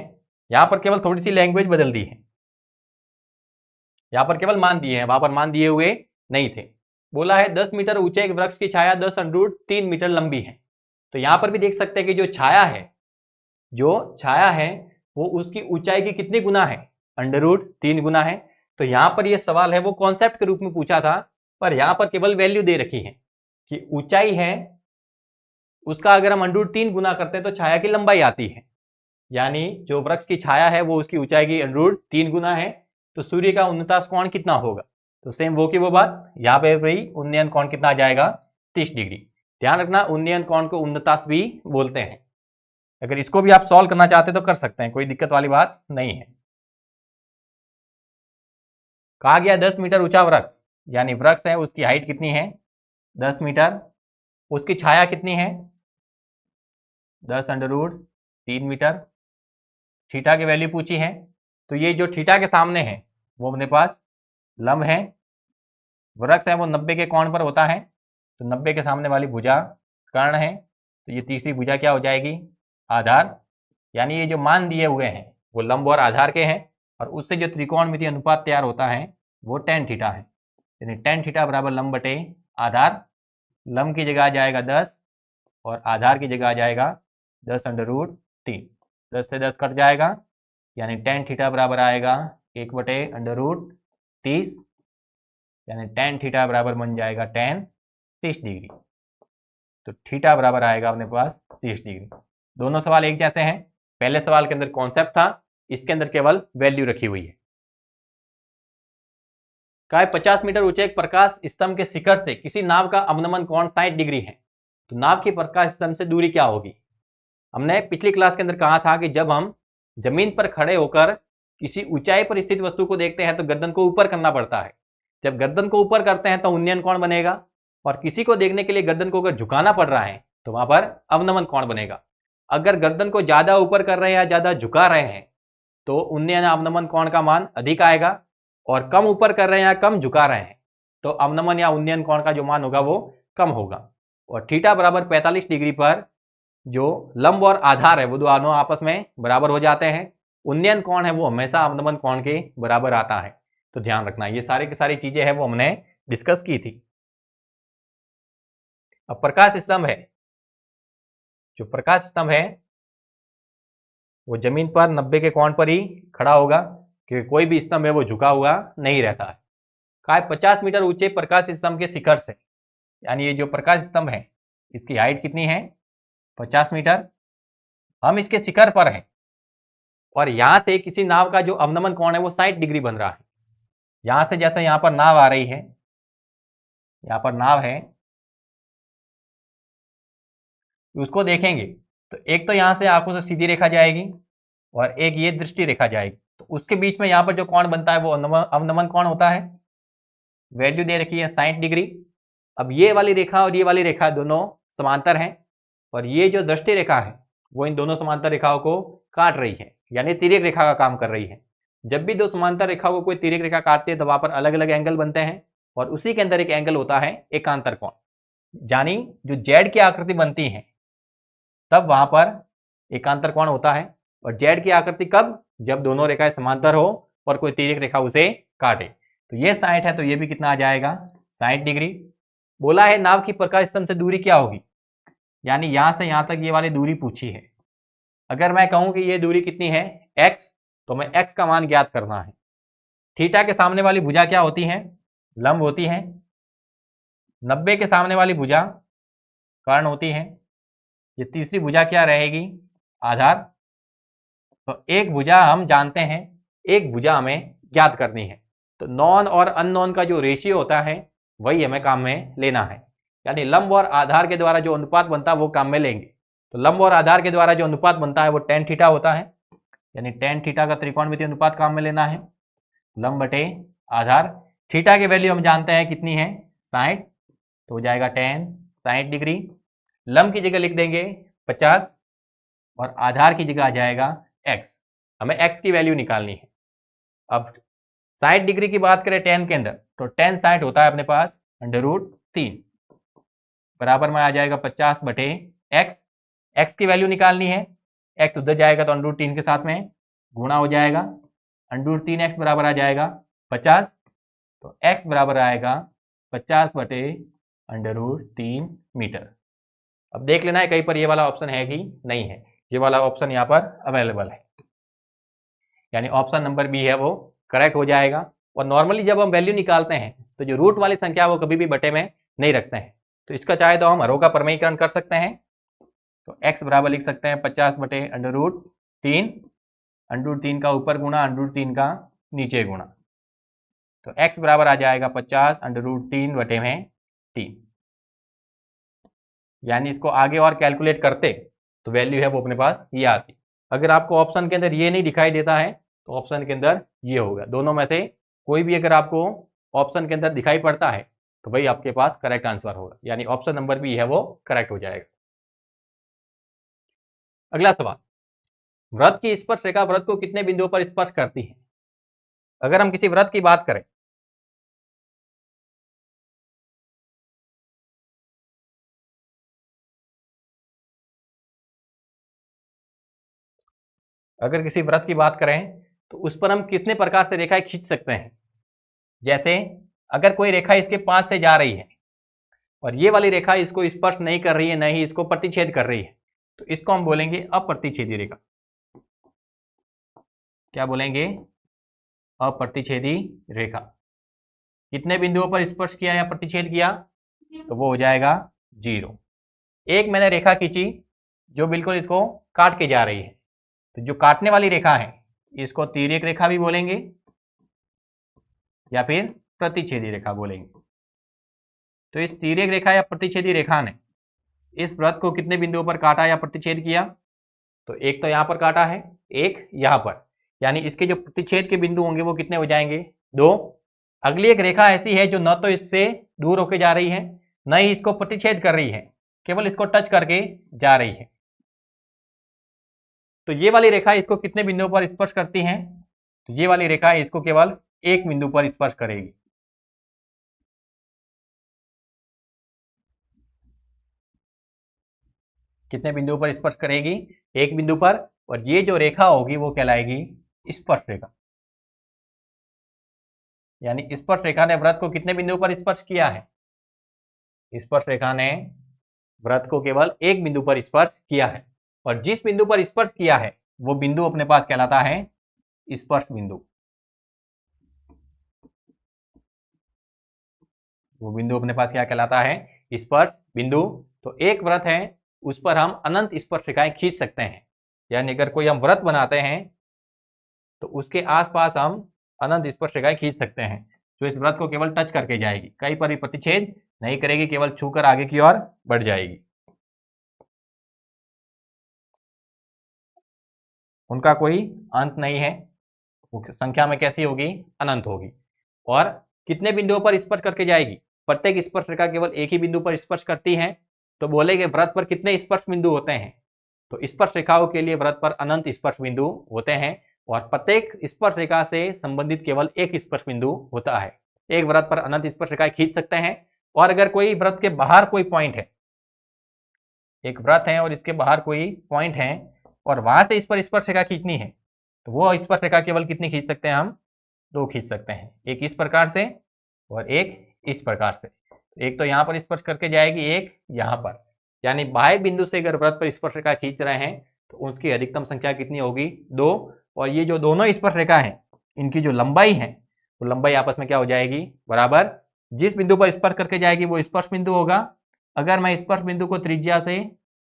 यहाँ पर केवल थोड़ी सी लैंग्वेज बदल दी है, यहाँ पर केवल मान दिए हैं, वहां पर मान दिए हुए नहीं थे। बोला है 10 मीटर ऊंचे एक वृक्ष की छाया 10√3 मीटर लंबी है। तो यहाँ पर भी देख सकते हैं कि जो छाया है वो उसकी ऊंचाई की कितनी गुना है, √3 गुना है। तो यहाँ पर ये सवाल है वो कॉन्सेप्ट के रूप में पूछा था, पर यहाँ पर केवल वैल्यू दे रखी है कि ऊंचाई है उसका अगर हम √3 गुना करते हैं तो छाया की लंबाई आती है, यानी जो वृक्ष की छाया है वो उसकी ऊंचाई की √3 गुना है। तो सूर्य का उन्नतास कोण कितना होगा, तो सेम वो की वो बात, यहाँ पे भाई उन्नयन कोण कितना आ जाएगा, 30 डिग्री। ध्यान रखना उन्नयन कोण को उन्नतास भी बोलते हैं। अगर इसको भी आप सॉल्व करना चाहते तो कर सकते हैं, कोई दिक्कत वाली बात नहीं है। कहा गया 10 मीटर ऊंचा वृक्ष, यानी वृक्ष है उसकी हाइट कितनी है, 10 मीटर, उसकी छाया कितनी है, 10√3 मीटर। थीटा की वैल्यू पूछी है, तो ये जो थीटा के सामने है वो अपने पास लंब है, वृक्ष है वो 90 के कोण पर होता है, तो 90 के सामने वाली भुजा कर्ण है, तो ये तीसरी भुजा क्या हो जाएगी, आधार। यानी ये जो मान दिए हुए हैं वो लंब और आधार के हैं, और उससे जो त्रिकोणमितीय अनुपात तैयार होता है वो tan थीटा है, यानी tan थीटा बराबर लंब बटे आधार। लंब की जगह आ जाएगा 10 और आधार की जगह आ जाएगा 10√3। 10 से 10 कट जाएगा, यानी tan थीटा बराबर आएगा 1/√30, यानी tan थीटा बराबर बन जाएगा tan 30 डिग्री। तो थीटा बराबर आएगा अपने पास 30 डिग्री। दोनों सवाल एक जैसे हैं, पहले सवाल के अंदर कॉन्सेप्ट था, इसके अंदर केवल वैल्यू रखी हुई है। कहा है 50 मीटर ऊंचे एक प्रकाश स्तंभ के शिखर से किसी नाव का अवनमन कोण 60 डिग्री है, तो नाव की प्रकाश स्तंभ से दूरी क्या होगी। हमने पिछली क्लास के अंदर कहा था कि जब हम जमीन पर खड़े होकर किसी ऊंचाई पर स्थित वस्तु को देखते हैं तो गर्दन को ऊपर करना पड़ता है। जब गर्दन को ऊपर करते हैं तो उन्नयन कोण बनेगा, और किसी को देखने के लिए गर्दन को अगर झुकाना पड़ रहा है तो वहां पर अवनमन कोण बनेगा। अगर गर्दन को ज्यादा ऊपर कर रहे हैं या ज्यादा झुका रहे हैं तो उन्नयन अवनमन कोण का मान अधिक आएगा, और कम ऊपर कर रहे हैं या कम झुका रहे हैं तो अवनमन या उन्नयन कोण का जो मान होगा वो कम होगा। और थीटा बराबर 45 डिग्री पर जो लंब और आधार है वो दोनों आपस में बराबर हो जाते हैं। उन्नयन कोण है वो हमेशा अवनमन कोण के बराबर आता है, तो ध्यान रखना। ये सारी की सारी चीजें हैं वो हमने डिस्कस की थी। अब प्रकाश स्तंभ है, जो प्रकाश स्तंभ है वो जमीन पर 90 के कोण पर ही खड़ा होगा, क्योंकि कोई भी स्तंभ है वो झुका हुआ नहीं रहता है। कहा है 50 मीटर ऊंचे प्रकाश स्तंभ के शिखर से, यानी ये जो प्रकाश स्तंभ है इसकी हाइट कितनी है 50 मीटर। हम इसके शिखर पर हैं और यहां से किसी नाव का जो अवनमन कोण है वो 60 डिग्री बन रहा है। यहां से जैसे यहां पर नाव आ रही है, यहां पर नाव है, उसको देखेंगे तो एक तो यहां से आंखों से सीधी रेखा जाएगी और एक ये दृष्टि रेखा जाएगी, तो उसके बीच में यहां पर जो कोण बनता है वो अवनमन कोण होता है। वैल्यू दे रखी है 60 डिग्री। अब ये वाली रेखा और ये वाली रेखा दोनों समांतर हैं, और ये जो दृष्टि रेखा है वो इन दोनों समांतर रेखाओं को काट रही है, यानी तिर्यक रेखा का काम कर रही है। जब भी दो समांतर रेखाओं को कोई तिर्यक रेखा काटती है तो वहां पर अलग अलग एंगल बनते हैं, और उसी के अंदर एक एंगल होता है एकांतर कोण। यानी जो जेड की आकृति बनती है तब वहां पर एकांतर कोण होता है, और जेड की आकृति कब, जब दोनों रेखाएं समांतर हो और कोई तिर्यक रेखा उसे काटे। तो ये 60 है तो ये भी कितना आ जाएगा 60 डिग्री। बोला है नाव की प्रकाश स्तंभ से दूरी क्या होगी, यानी यहां से यहां तक ये वाली दूरी पूछी है। अगर मैं कहूं कि ये दूरी कितनी है x, तो मैं x का मान ज्ञात करना है। थीटा के सामने वाली भुजा क्या होती है, लंब होती है। 90 के सामने वाली भुजा कर्ण होती है। ये तीसरी भुजा क्या रहेगी, आधार। तो एक भुजा हम जानते हैं, एक भुजा हमें ज्ञात करनी है। तो नॉन और अननोन का जो रेशियो होता है वही हमें काम में लेना है, यानी लंब और आधार के द्वारा जो अनुपात बनता है वो काम में लेंगे। तो लंब और आधार के द्वारा जो अनुपात बनता है वो tan थीटा होता है, यानी tan थीटा का त्रिकोणमितीय अनुपात काम में लेना है। लंब बटे आधार, थीटा की वैल्यू हम जानते हैं कितनी है 60, तो हो जाएगा tan 60 डिग्री। लंब की जगह लिख देंगे 50 और आधार की जगह आ जाएगा x। हमें x की वैल्यू निकालनी है। अब 60 डिग्री की बात करें tan के अंदर, तो tan 60 होता है अपने पास √3 बराबर में आ जाएगा 50 बटे x। x की वैल्यू निकालनी है, x उधर जाएगा तो √3 के साथ में गुणा हो जाएगा, √3x बराबर आ जाएगा 50, तो x बराबर आएगा 50 बटे √3 मीटर। अब देख लेना है कहीं पर ये वाला ऑप्शन है कि नहीं है, ये वाला ऑप्शन यहाँ पर अवेलेबल है, यानी ऑप्शन नंबर बी है वो करेक्ट हो जाएगा। और नॉर्मली जब हम वैल्यू निकालते हैं तो जो रूट वाली संख्या वो कभी भी बटे में नहीं रखते हैं, तो इसका चाहे तो हम हरों का प्रमेयीकरण कर सकते हैं। तो x बराबर लिख सकते हैं 50 बटे √3, √3 का ऊपर गुणा √3 का नीचे गुणा, तो x बराबर आ जाएगा 50 √3 बटे में 3। यानी इसको आगे और कैलकुलेट करते तो वैल्यू है वो अपने पास ये आती। अगर आपको ऑप्शन के अंदर ये नहीं दिखाई देता है तो ऑप्शन के अंदर ये होगा। दोनों में से कोई भी अगर आपको ऑप्शन के अंदर दिखाई पड़ता है तो वही आपके पास करेक्ट आंसर होगा, यानी ऑप्शन नंबर बी है वो करेक्ट हो जाएगा। अगला सवाल, वृत्त की स्पर्श रेखा वृत्त को कितने बिंदुओं पर स्पर्श करती है। अगर हम किसी वृत्त की बात करें, अगर किसी वृत्त की बात करें तो उस पर हम कितने प्रकार से रेखाएं खींच सकते हैं। जैसे अगर कोई रेखा इसके पास से जा रही है और ये वाली रेखा इसको स्पर्श नहीं कर रही है, न ही इसको प्रतिच्छेद कर रही है, तो इसको हम बोलेंगे अप्रतिच्छेदी रेखा। क्या बोलेंगे, अप्रतिच्छेदी रेखा। कितने बिंदुओं पर स्पर्श किया या प्रतिच्छेद किया, तो वो हो जाएगा 0। एक मैंने रेखा खींची जो बिल्कुल इसको काट के जा रही है, तो जो काटने वाली रेखा है इसको तिर्यक रेखा भी बोलेंगे या फिर प्रतिच्छेदी रेखा बोलेंगे। तो इस तिर्यक रेखा या प्रतिच्छेदी रेखा ने इस वृत्त को कितने बिंदुओं पर काटा या प्रतिच्छेद किया? तो एक तो यहां पर काटा है, एक यहां पर, यानी इसके जो प्रतिच्छेद के बिंदु होंगे वो कितने हो जाएंगे? 2। अगली एक रेखा ऐसी है जो न तो इससे दूर होके जा रही है न ही इसको प्रतिच्छेद कर रही है, केवल इसको टच करके जा रही है। तो ये वाली रेखा इसको कितने बिंदुओं पर स्पर्श करती है? तो ये वाली रेखा इसको केवल एक बिंदु पर स्पर्श करेगी। कितने बिंदुओं पर स्पर्श करेगी? एक बिंदु पर। और ये जो रेखा होगी वो कहलाएगी स्पर्श रेखा। यानी स्पर्श रेखा ने वृत्त को कितने बिंदुओं पर स्पर्श किया है? स्पर्श रेखा ने वृत्त को केवल एक बिंदु पर स्पर्श किया है, और जिस बिंदु पर स्पर्श किया है वो बिंदु अपने पास कहलाता है स्पर्श बिंदु। वो बिंदु अपने पास क्या कहलाता है? स्पर्श बिंदु। तो एक वृत्त है उस पर हम अनंत स्पर्श रेखाएं खींच सकते हैं। यानी अगर कोई हम वृत्त बनाते हैं तो उसके आसपास हम अनंत स्पर्श रेखाएं खींच सकते हैं, जो इस वृत्त को केवल टच करके जाएगी, कहीं पर भी प्रतिच्छेद नहीं करेगी, केवल छूकर आगे की ओर बढ़ जाएगी। उनका कोई अंत नहीं है, संख्या में कैसी होगी? अनंत होगी। और कितने बिंदुओं पर स्पर्श करके जाएगी? प्रत्येक स्पर्श रेखा केवल एक ही बिंदु पर स्पर्श करती है। तो बोलेंगे वृत्त पर कितने स्पर्श बिंदु होते हैं? तो स्पर्श रेखाओं के लिए वृत्त पर अनंत स्पर्श बिंदु होते हैं, और प्रत्येक स्पर्श रेखा से संबंधित केवल एक स्पर्श बिंदु होता है। एक वृत्त पर अनंत स्पर्श रेखाएं खींच सकते हैं। और अगर कोई वृत्त के बाहर कोई पॉइंट है, एक वृत्त है और इसके बाहर कोई पॉइंट है और वहां से इस पर स्पर्श रेखा खींचनी है, तो वो स्पर्श रेखा केवल कितनी खींच सकते हैं हम? 2 खींच सकते हैं, एक इस प्रकार से और एक इस प्रकार से। एक तो यहां पर स्पर्श करके जाएगी, एक यहां पर। यानी बाह्य बिंदु से अगर वृत्त पर स्पर्श रेखा खींच रहे हैं तो उसकी अधिकतम संख्या कितनी होगी? 2। और ये जो दोनों स्पर्श रेखा है इनकी जो लंबाई है वो लंबाई आपस में क्या हो जाएगी? बराबर। जिस बिंदु पर स्पर्श करके जाएगी वो स्पर्श बिंदु होगा। अगर मैं स्पर्श बिंदु को त्रिज्या से,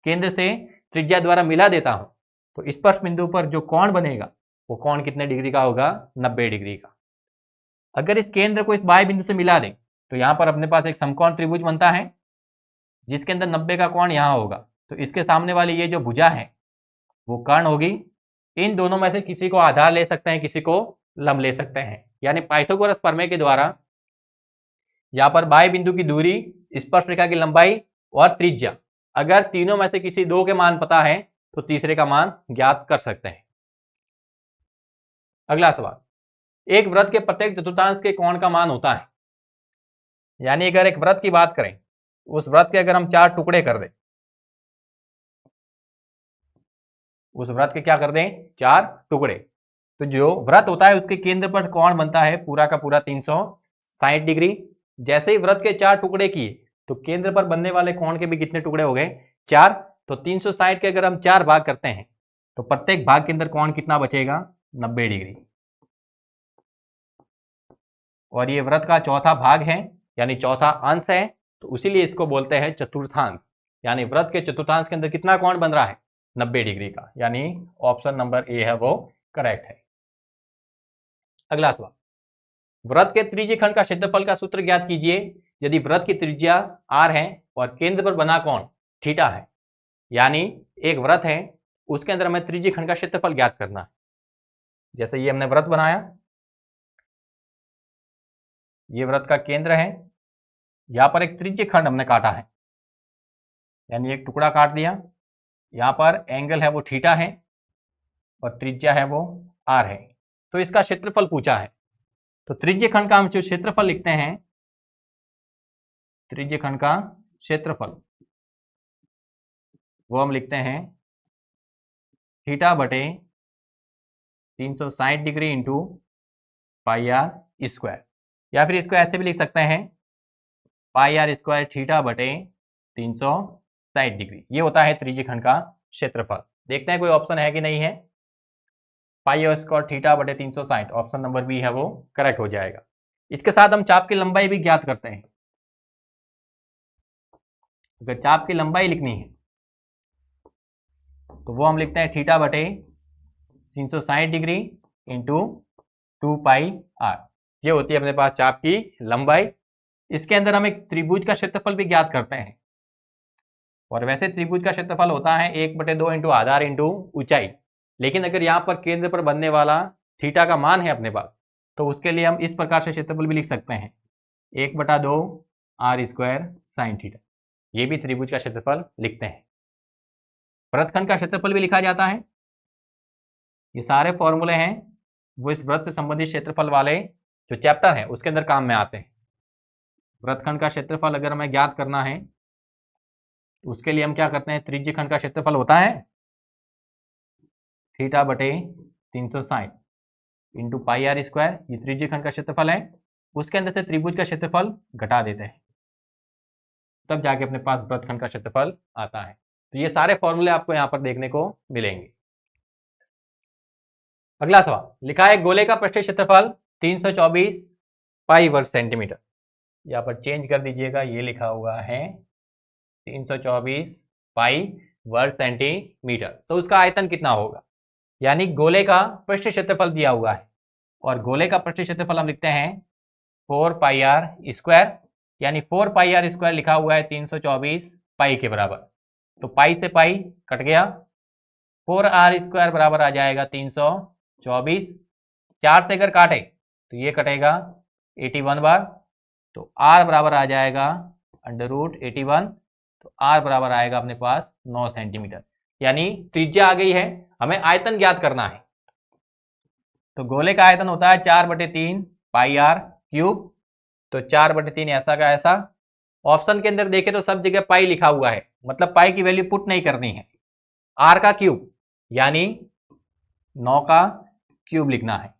केंद्र से त्रिज्या द्वारा मिला देता हूं तो स्पर्श बिंदु पर जो कोण बनेगा वो कोण कितने डिग्री का होगा? 90 डिग्री का। अगर इस केंद्र को इस बाह्य बिंदु से मिला दें तो यहां पर अपने पास एक समकोण त्रिभुज बनता है जिसके अंदर 90 का कोण यहां होगा। तो इसके सामने वाली ये जो भुजा है वो कर्ण होगी। इन दोनों में से किसी को आधार ले सकते हैं, किसी को लंब ले सकते हैं। यानी पाइथागोरस प्रमेय के द्वारा यहां पर बाह्य बिंदु की दूरी, स्पर्श रेखा की लंबाई और त्रिज्या, अगर तीनों में से किसी 2 के मान पता है तो तीसरे का मान ज्ञात कर सकते हैं। अगला सवाल, एक वृत्त के प्रत्येक चतुर्थांश के कोण का मान होता है। यानी अगर एक वृत्त की बात करें, उस वृत्त के अगर हम 4 टुकड़े कर दें, उस वृत्त के क्या कर दें? 4 टुकड़े, तो जो वृत्त होता है उसके केंद्र पर कोण बनता है पूरा का पूरा 360 डिग्री। जैसे ही वृत्त के 4 टुकड़े किए तो केंद्र पर बनने वाले कोण के भी कितने टुकड़े हो गए? 4। तो 360 के अगर हम 4 भाग करते हैं तो प्रत्येक भाग के अंदर कोण कितना बचेगा? 90 डिग्री। और ये वृत्त का चौथा भाग है, यानी चौथा अंश है, तो इसीलिए इसको बोलते हैं चतुर्थांश। यानी वृत्त के चतुर्थांश के अंदर कितना कोण बन रहा है? 90 डिग्री का। यानी ऑप्शन नंबर ए है वो करेक्ट है। अगला सवाल, वृत्त के त्रिज्यीय खंड का क्षेत्रफल का सूत्र ज्ञात कीजिए यदि वृत्त की त्रिज्या r है और केंद्र पर बना कोण थीटा है। यानी एक वृत्त है उसके अंदर हमें त्रिज्यीय खंड का क्षेत्रफल ज्ञात करना है। जैसे ये हमने वृत्त बनाया, ये वृत्त का केंद्र है, यहां पर एक त्रिज्यीय खंड हमने काटा है, यानी एक टुकड़ा काट दिया। यहां पर एंगल है वो थीटा है और त्रिज्या है वो r है। तो इसका क्षेत्रफल पूछा है, तो त्रिज्यीय खंड का हम जो क्षेत्रफल लिखते हैं, त्रिज्यीय खंड का क्षेत्रफल वो हम लिखते हैं थीटा बटे 360 degree into pi r square, या फिर इसको ऐसे भी लिख सकते हैं पाई आर स्क्वायर थीटा बटे 360 डिग्री। ये होता है त्रिज्यीय खंड का क्षेत्रफल। देखते हैं कोई ऑप्शन है कि नहीं है। पाई आर स्क्वायर थीटा बटे 360, ऑप्शन नंबर बी है वो करेक्ट हो जाएगा। इसके साथ हम चाप की लंबाई भी ज्ञात करते हैं। अगर चाप की लंबाई लिखनी है तो वो हम लिखते हैं थीटा बटे 360 डिग्री इंटू 2πr, ये होती है अपने पास चाप की लंबाई। इसके अंदर हम एक त्रिभुज का क्षेत्रफल भी ज्ञात करते हैं, और वैसे त्रिभुज का क्षेत्रफल होता है 1/2 इंटू आधार इंटू ऊंचाई, लेकिन अगर यहाँ पर केंद्र पर बनने वाला थीटा का मान है अपने पास, तो उसके लिए हम इस प्रकार से क्षेत्रफल भी लिख सकते हैं 1/2 r² साइन थीटा, ये भी त्रिभुज का क्षेत्रफल लिखते हैं। वृत्तखंड का क्षेत्रफल भी लिखा जाता है। ये सारे फॉर्मूले हैं वो इस वृत्त से संबंधित क्षेत्रफल वाले जो चैप्टर है उसके अंदर काम में आते हैं। वृत्तखंड का क्षेत्रफल अगर हमें ज्ञात करना है तो उसके लिए हम क्या करते हैं, त्रिज्य खंड का क्षेत्रफल होता है θ/360 इंटू πr², ये त्रिज्य खंड का क्षेत्रफल है। उसके अंदर से त्रिभुज का क्षेत्रफल घटा देते हैं, तब जाके अपने पास वृत्तखंड का क्षेत्रफल आता है। तो ये सारे फॉर्मूले आपको यहाँ पर देखने को मिलेंगे। अगला सवाल लिखा है गोले का पृष्ठीय क्षेत्रफल 324 पाई वर्ग सेंटीमीटर। यहाँ पर चेंज कर दीजिएगा, ये लिखा हुआ है 324 पाई वर्ग सेंटीमीटर, तो उसका आयतन कितना होगा। यानी गोले का पृष्ठीय क्षेत्रफल दिया हुआ है और गोले का पृष्ठीय क्षेत्रफल हम लिखते हैं 4πr², यानी 4πr² लिखा हुआ है 324 पाई के बराबर, तो पाई से पाई कट गया, 4r² बराबर आ जाएगा 324, 4 से अगर काटे तो ये कटेगा 81 बार, तो r बराबर आ जाएगा √81, तो r बराबर आएगा अपने पास 9 सेंटीमीटर। यानी त्रिज्या आ गई है, हमें आयतन ज्ञात करना है। तो गोले का आयतन होता है 4/3 πr³, तो 4/3 ऐसा का ऐसा। ऑप्शन के अंदर देखें तो सब जगह पाई लिखा हुआ है, मतलब पाई की वैल्यू पुट नहीं करनी है, r का क्यूब यानी 9 का क्यूब लिखना है।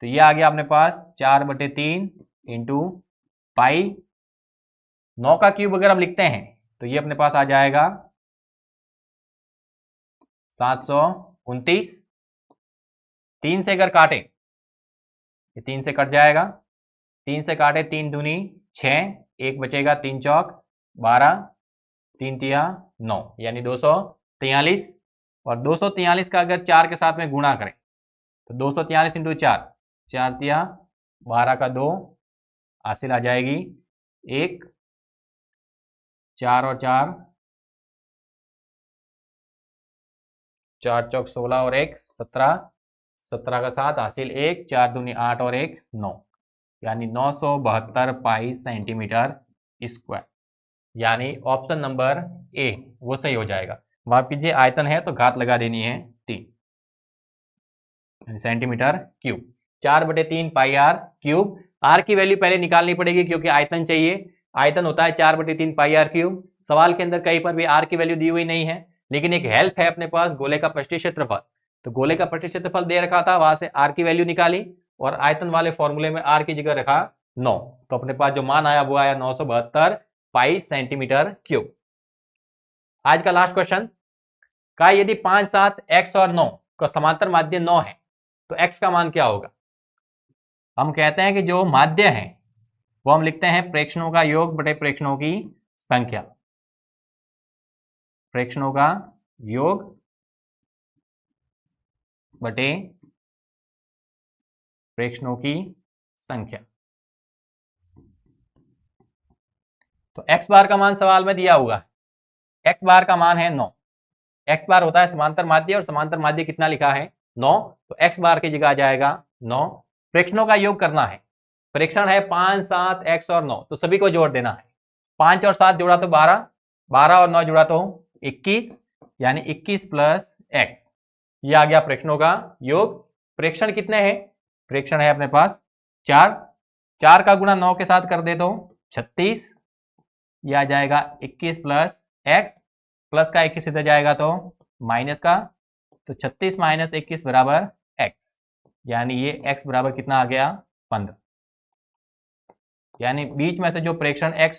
तो ये आ गया अपने पास 4/3 इंटू पाई, 9 का क्यूब अगर हम लिखते हैं तो ये अपने पास आ जाएगा 729। 3 से अगर काटे, ये 3 से कट जाएगा, 3 से काटे 3 दूनी 6, 1 बचेगा, 3 चौक 12, 3 तिया 9, यानी 243। और 243 का अगर 4 के साथ में गुणा करें तो 243 इंटू 4, 4 तिया 12 का 2, हासिल आ जाएगी 1, 4 और 4, 4 चौक 16 और 1 17, 17 का 7 हासिल 1, 4 दूनी 8 और 1 9, यानी 972 पाई सेंटीमीटर स्क्वायर। यानी ऑप्शन नंबर ए वो सही हो जाएगा। माफ कीजिए, आयतन है तो घात लगा देनी है 3 सेंटीमीटर क्यूब। 4/3 πr³, r की वैल्यू पहले निकालनी पड़ेगी क्योंकि आयतन चाहिए। आयतन होता है 4/3 πr³। सवाल के अंदर कहीं पर भी r की वैल्यू दी हुई नहीं है, लेकिन एक हेल्प है अपने पास गोले का पृष्ठीय क्षेत्रफल। तो गोले का पृष्ठीय क्षेत्रफल दे रखा था, वहां से r की वैल्यू निकाली और आयतन वाले फॉर्मूले में r की जगह रखा 9, तो अपने पास जो मान आया वो आया 972 पाई सेंटीमीटर क्यूब। आज का लास्ट क्वेश्चन का यदि 5, 7, x और 9 का समांतर माध्य 9 है तो x का मान क्या होगा। हम कहते हैं कि जो माध्य है वो हम लिखते हैं प्रेक्षणों का योग बटे प्रेक्षणों की संख्या। प्रेक्षणों का योग बटे प्रेक्षणों की संख्या। तो x बार का मान सवाल में दिया हुआ है, x बार का मान है 9, x बार होता है समांतर माध्य और समांतर माध्य कितना लिखा है 9, तो x बार की जगह आ जाएगा 9। प्रेक्षणों का योग करना है, प्रेक्षण है 5, 7, x और 9, तो सभी को जोड़ देना है। 5 और 7 जोड़ा तो 12, 12 और 9 जोड़ा तो 21, यानी 21 प्लस x, ये आ गया प्रेक्षणों का योग। प्रेक्षण कितने हैं, प्रेक्षण है अपने पास 4, 4 का गुणा 9 के साथ कर दे तो 36, ये आ जाएगा 21 प्लस x, प्लस का 21 इधर जाएगा तो माइनस का, तो 36 माइनस 21 बराबर x, यानी ये x बराबर कितना आ गया 15। यानी बीच में से जो प्रेक्षण x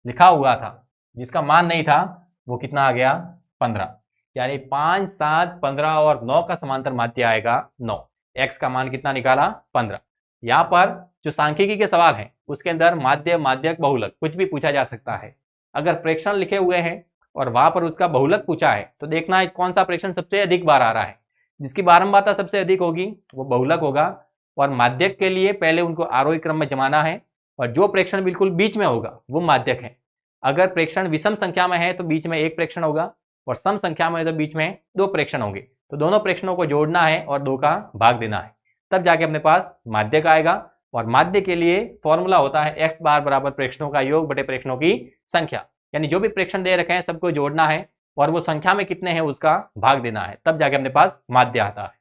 लिखा हुआ था जिसका मान नहीं था वो कितना आ गया 15, यानी 5, 7, 15 और 9 का समांतर माध्य आएगा 9, x का मान कितना निकाला 15। यहाँ पर जो सांख्यिकी के सवाल हैं उसके अंदर माध्य, माध्यक, बहुलक कुछ भी पूछा जा सकता है। अगर प्रेक्षण लिखे हुए हैं और वहां पर उसका बहुलक पूछा है तो देखना है कौन सा प्रेक्षण सबसे अधिक बार आ रहा है। जिसकी बारंबारता सबसे अधिक होगी वो बहुलक होगा, और माध्यक के लिए पहले उनको आरोही क्रम में जमाना है, और जो प्रेक्षण बिल्कुल बीच में होगा वो माध्यक है। अगर प्रेक्षण विषम संख्या में है तो बीच में एक प्रेक्षण होगा, और सम संख्या में है तो बीच में दो प्रेक्षण होंगे। तो दोनों प्रेक्षणों को जोड़ना है और दो का भाग देना है, तब जाके अपने पास माध्यक आएगा। और माध्य के लिए फॉर्मूला होता है x बार बराबर प्रेक्षणों का योग बटे प्रेक्षणों की संख्या, यानी जो भी प्रेक्षण दे रखे हैं सबको जोड़ना है और वो संख्या में कितने हैं उसका भाग देना है, तब जाके अपने पास माध्य आता है।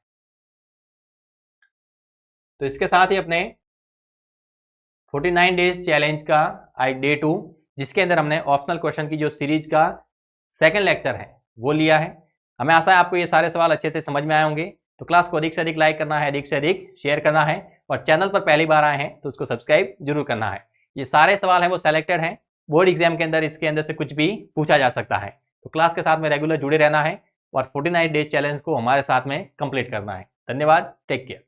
तो इसके साथ ही अपने 49 डेज चैलेंज का आज डे 2, जिसके अंदर हमने ऑप्शनल क्वेश्चन की जो सीरीज का सेकंड लेक्चर है वो लिया है। हमें आशा है आपको ये सारे सवाल अच्छे से समझ में आए होंगे। तो क्लास को अधिक से अधिक लाइक करना है, अधिक से अधिक शेयर करना है, और चैनल पर पहली बार आए हैं तो उसको सब्सक्राइब जरूर करना है। ये सारे सवाल हैं वो सेलेक्टेड हैं, बोर्ड एग्जाम के अंदर इसके अंदर से कुछ भी पूछा जा सकता है। तो क्लास के साथ में रेगुलर जुड़े रहना है और 49 डेज चैलेंज को हमारे साथ में कंप्लीट करना है। धन्यवाद, टेक केयर।